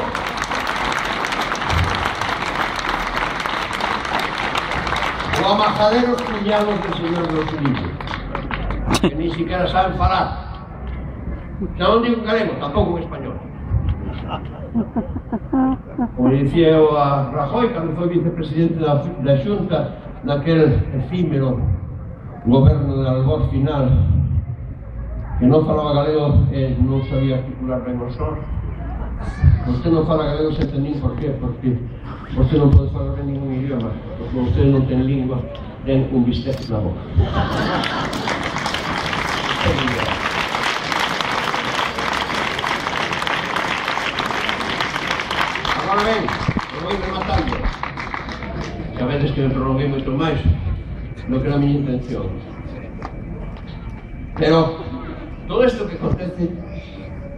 o amajaderos cuñados del señor de los Unidos, que ni siquiera saben falar. Xa non digo en galego, tampouco en español. Como dicía a Rajoy, cando foi vicepresidente da Xunta naquel efímero goberno de Albor final, que non falaba galego e non sabía articular ben os sons. Vostede non fala galego, se entendín por qué, porque vostede non pode falar ben ningún idioma, porque vostede non ten lingua, ten un bistec na boca. Agora ben, eu vou rematando, que a veces que me prolonguei moito máis do que era a miña intención. Pero todo isto que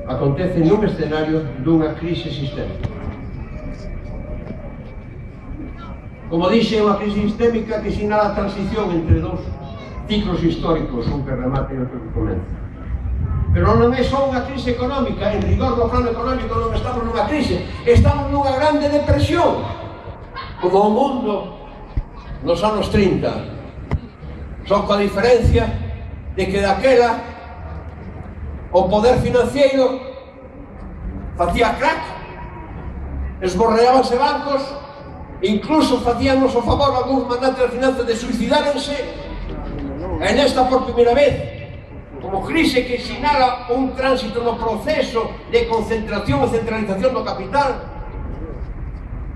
acontece nun escenario dunha crise sistémica. Como dixe, é unha crise sistémica que sinala a transición entre dous ciclos históricos, un que remate e outro que comeza. Pero non é só unha crise económica, en rigor do plano económico non estamos nunha crise, estamos nunha grande depresión, como o mundo nos anos 30. Só coa diferencia de que daquela o poder financiero facía crack, esborreábanse bancos, incluso facíanos o favor a algúns mandantes das finanzas de suicidárense, e nesta por primeira vez, como crise que sinala un tránsito no proceso de concentración e centralización do capital,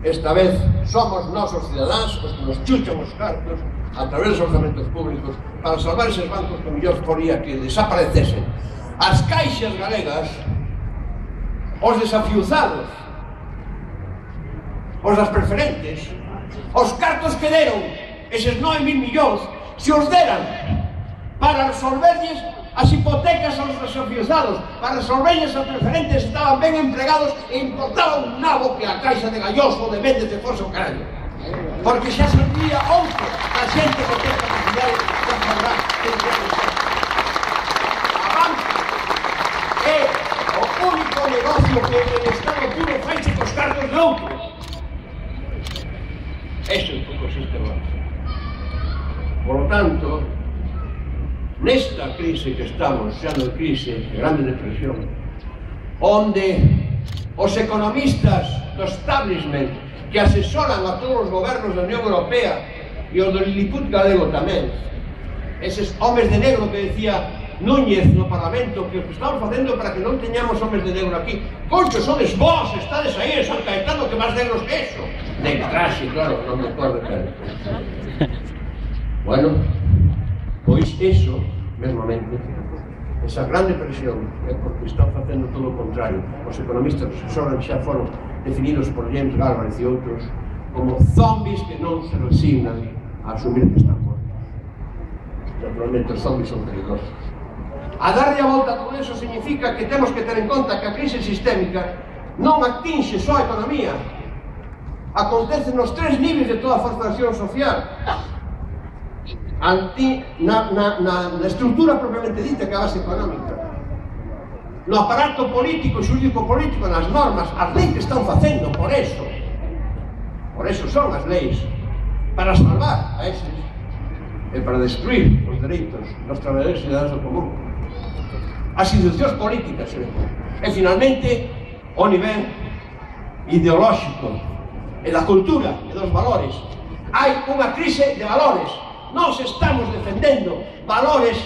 esta vez somos nós os cidadáns os que nos chuchan os cartos a través dos orzamentos públicos para salvar eses bancos que mellor foría que desaparecesen. As caixas galegas, os desafiuzados, os das preferentes, os cartos que deron, eses 9.000 millóns, se os deran para resolverlles as hipotecas aos desafiuzados, para resolverlles as preferentes, estaban ben empregados e importaba un nabo que a caixa de Galloso de Méndez de Foso carallo. Porque xa saldría outro a xente que ten capacidade de salvar a banca é o único negocio que el Estado puro faixe cos cargos de outros. Eso é o que consiste o banco. Por lo tanto, nesta crise que estamos, xa no crise de grande depresión, onde os economistas do establishment que asesoran a todos os gobernos da Unión Europea e o do Lilliput galego tamén, eses homes de negro que decía Núñez no Parlamento, que o que estamos facendo para que non teñamos homes de negro aquí, concho, sodes vos, estades aí en San Caetano, que máis negros que eso. De traxe, claro, non me acordo que Bueno, pois iso, mesmamente, esa grande presión é porque están facendo todo o contrario. Os economistas que sobran xa foron definidos por James Galbraith e outros como zombies que non se resignan a asumir que están mortos. Naturalmente os zombies son peligrosos. A darlle a volta a todo eso significa que temos que ter en conta que a crise sistémica non atinxe só a economía, acontece nos tres niveis de toda a forza de acción social, na estrutura propiamente dita, que é a base económica, no aparato político e xuridico-político, nas normas, as leis que están facendo. Por eso son as leis, para salvar a eses e para destruir os dereitos dos traballadores e cidadanos do común, as institucións políticas e finalmente o nivel ideolóxico e da cultura e dos valores. Hai unha crise de valores. Nós estamos defendendo valores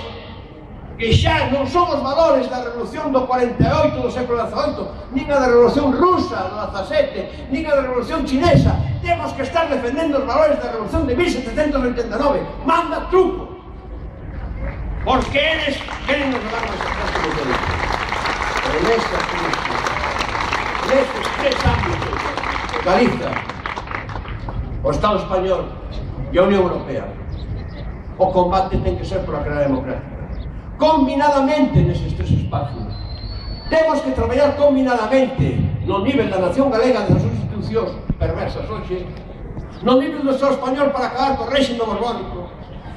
que xa non son os valores da revolución do 48 do século XVIII, nin a da revolución rusa do 17, nin a da revolución chinesa. Temos que estar defendendo os valores da revolución de 1789. Manda truco, porque eles queren nos dar máis atrás como derecho. Pero nesta crise, nestes tres ámbitos, Galiza, o Estado español e a Unión Europea, o combate ten que ser por a crear democrática. Combinadamente neses tres espacios. Temos que traballar combinadamente no nivel da nación galega, das súas institucións perversas hoxe, no nivel do Estado español para acabar co réxime borbónico,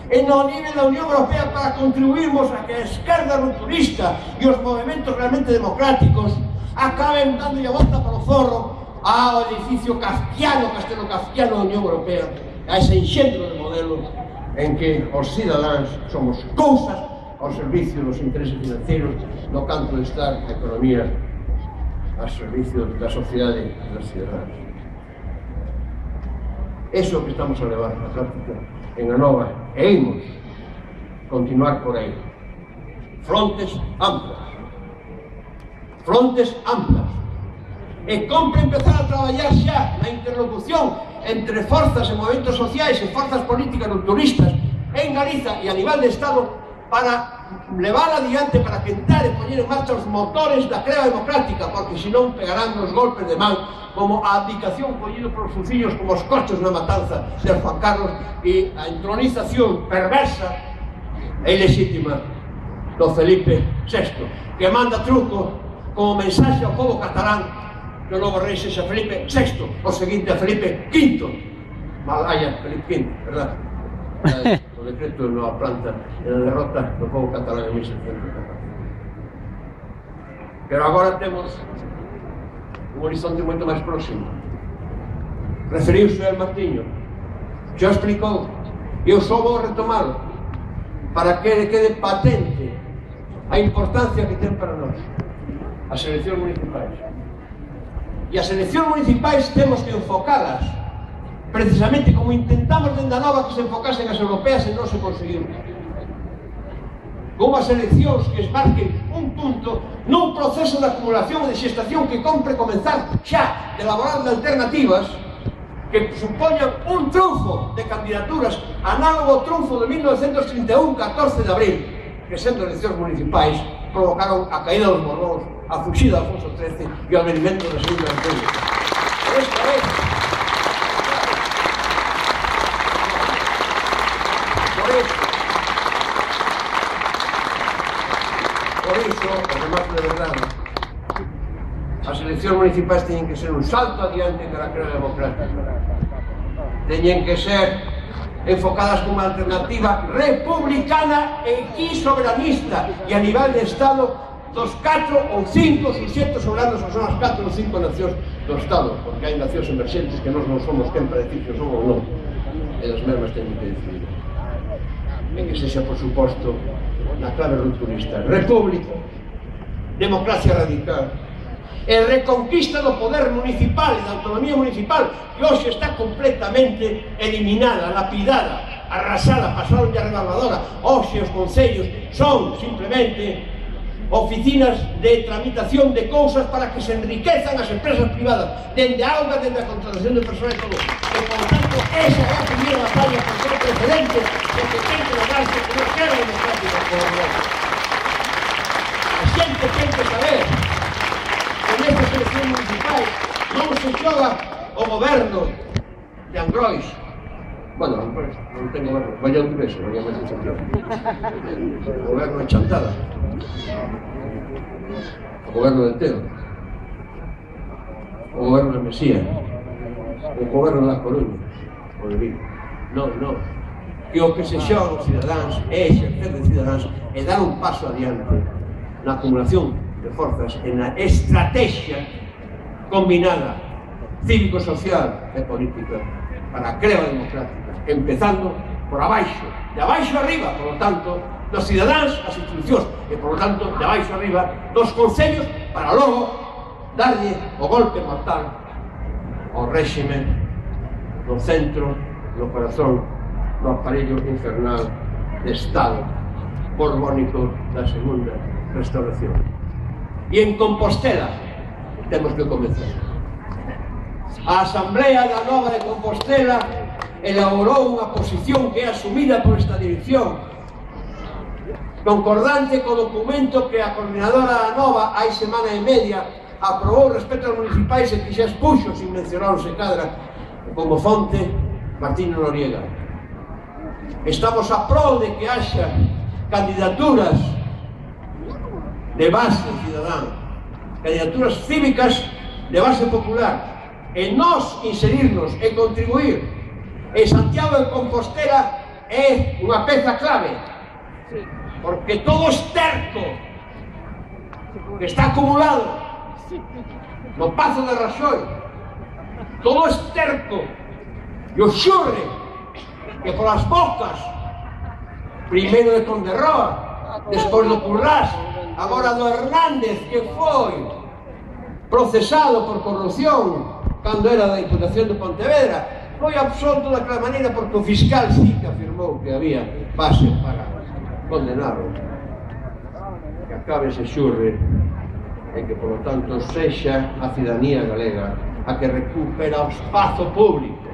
e no nivel da Unión Europea para contribuirmos a que a esquerda rupturista e os movimentos realmente democráticos acaben dando a volta para o forro ao edificio kafkiano, castelo-kafkiano da Unión Europea, a ese enxendro de modelo en que os cidadáns somos cousas ao servicio dos intereses financeiros, no canto de estar a economía ao servicio da sociedade e dos cidadáns. Eso é o que estamos a levar na práctica en Anova, e imos continuar por aí. Frontes amplas. Frontes amplas. E compre empezar a traballar xa na interlocución entre forzas e movimentos sociais e forzas políticas rupturistas en Galiza e a nivel de Estado para levar adiante, para tentar e poñer en marcha os motores da crea democrática, porque senón pegarán nos golpes de man como a abdicación collido por os fucillos, como os cochos na matanza de Juan Carlos, e a entronización perversa e ilexítima do Felipe VI, que manda truco como mensaxe ao povo catalán que o novo rei sexa Felipe VI, o seguinte a Felipe V. Malaya, Felipe V, verdad? O decreto nova planta e a derrota do povo catalán en 1714. Pero agora temos un horizonte moito máis próximo. Referiuse al Martiño, xa explicou, e eu só vou retomalo para que quede patente a importancia que ten para nós as eleccións municipais. E as eleccións municipais temos que enfocalas precisamente como intentamos dende Anova que se enfocasen as europeas e non se conseguiu. Como as eleccións que esmarquen un punto nun proceso de acumulación e de xestación que compre comenzar xa de elaborar de alternativas que supoñan un triunfo de candidaturas análogo ao triunfo de 1931, 14 de abril, que sendo eleccións municipais provocaron a caída dos Borbóns, a fuxida de Alfonso XIII e o advenimento da Segunda República. Esta vez, por iso, o remate de verdade, as eleccións municipais teñen que ser un salto adiante para a crea democrática. Teñen que ser enfocadas como alternativa republicana e soberanista, e a nivel de Estado dos 4 ou 5 suxetos soberanos, que son as 4 ou 5 nacións do Estado, porque hai nacións emerxentes que nós non somos quen para decir que somos ou non, e as mesmas teñen que decidir. E que sexa, por suposto, na clave rupturista: república, democracia radical, e reconquista do poder municipal e da autonomía municipal, que hoxe está completamente eliminada, lapidada, arrasada, pasaron ya rebarbadora. Hoxe os concellos son simplemente oficinas de tramitación de cousas para que se enriquezan as empresas privadas, dende a auga, dende a contratación de persoas e todo. E, por tanto, esa é a primeira batalla por referente de que ten que lograrse unha esquerda democrática por Europa. A xente ten que saber que nestas eleccións municipais non se xoga o goberno de Angrois. Bueno, non ten goberno, vaya un beso, vaya máis sentido. O goberno de Chantada. O goberno de Teo. O goberno de Mesía. O goberno da Coruña. O de Vigo. Non. Que o que se xoga os cidadáns é exercer de cidadáns e dar un paso adiante na acumulación de forzas e na estrategia combinada cívico-social e política para a creba democrática, empezando por abaixo, de abaixo arriba, por lo tanto, dos cidadáns, as institucións, e por lo tanto, de abaixo arriba, dos concellos, para logo darlle o golpe mortal ao réxime no centro, no corazón, no aparello infernal de Estado borbónico da Segunda Restauración. E en Compostela temos que comezar. A Asamblea da Nova de Compostela elaborou unha posición que é asumida por esta dirección, concordante co documento que a coordinadora da Nova hai semana e media aprobou respecto aos municipais e que xa expuxo, sin mencionarse cadra, como fonte Martínez Noriega. Estamos a pro de que haxa candidaturas de base cidadán, candidaturas cívicas de base popular, e nós inserirnos e contribuir. E Santiago de Compostela é unha peza clave, porque todo esterco que está acumulado no Pazo de Raxoi, todo esterco e o xurre que polas bocas, primeiro de Conderroa, despois do Currás, agora do Hernández, que foi procesado por corrupción cando era da Diputación de Pontevedra, foi absolto daquela maneira porque o fiscal sí que afirmou que había base para condenarlo. Que acabe ese xurre e que, por lo tanto, sexa a cidadanía galega a que recupera o espazo público.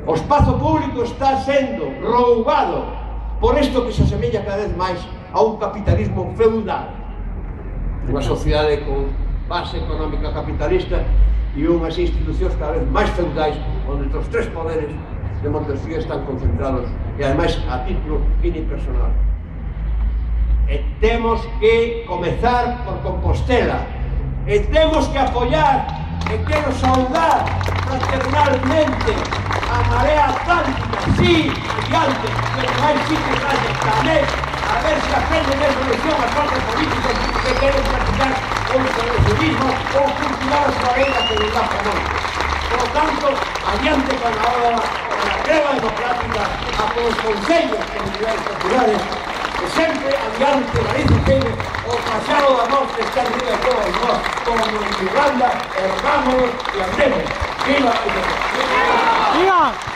O espazo público está sendo roubado por isto que se asemella cada vez máis a un capitalismo feudal. Unha sociedade con base económica capitalista e unhas institucións cada vez máis feudais onde os tres poderes de Montesquieu están concentrados e ademais a título unipersonal. E temos que comezar por Compostela e temos que apoiar e quero saudar fraternalmente a Marea Atlántica, sí, adiante, pero máis sí que trae tamén a ver se aprenden esa lección as formas políticas que queren practicar o intervencionismo ou cultivar a súa lei que les dá favor. Por lo tanto, adiante con a obra da creba democrática a todos os concellos de comunidades populares e sempre adiante, Galicia tiene o pasado da morte está arriba de todos nós, como en Irlanda, ergámonos e andemos. Viva! Viva!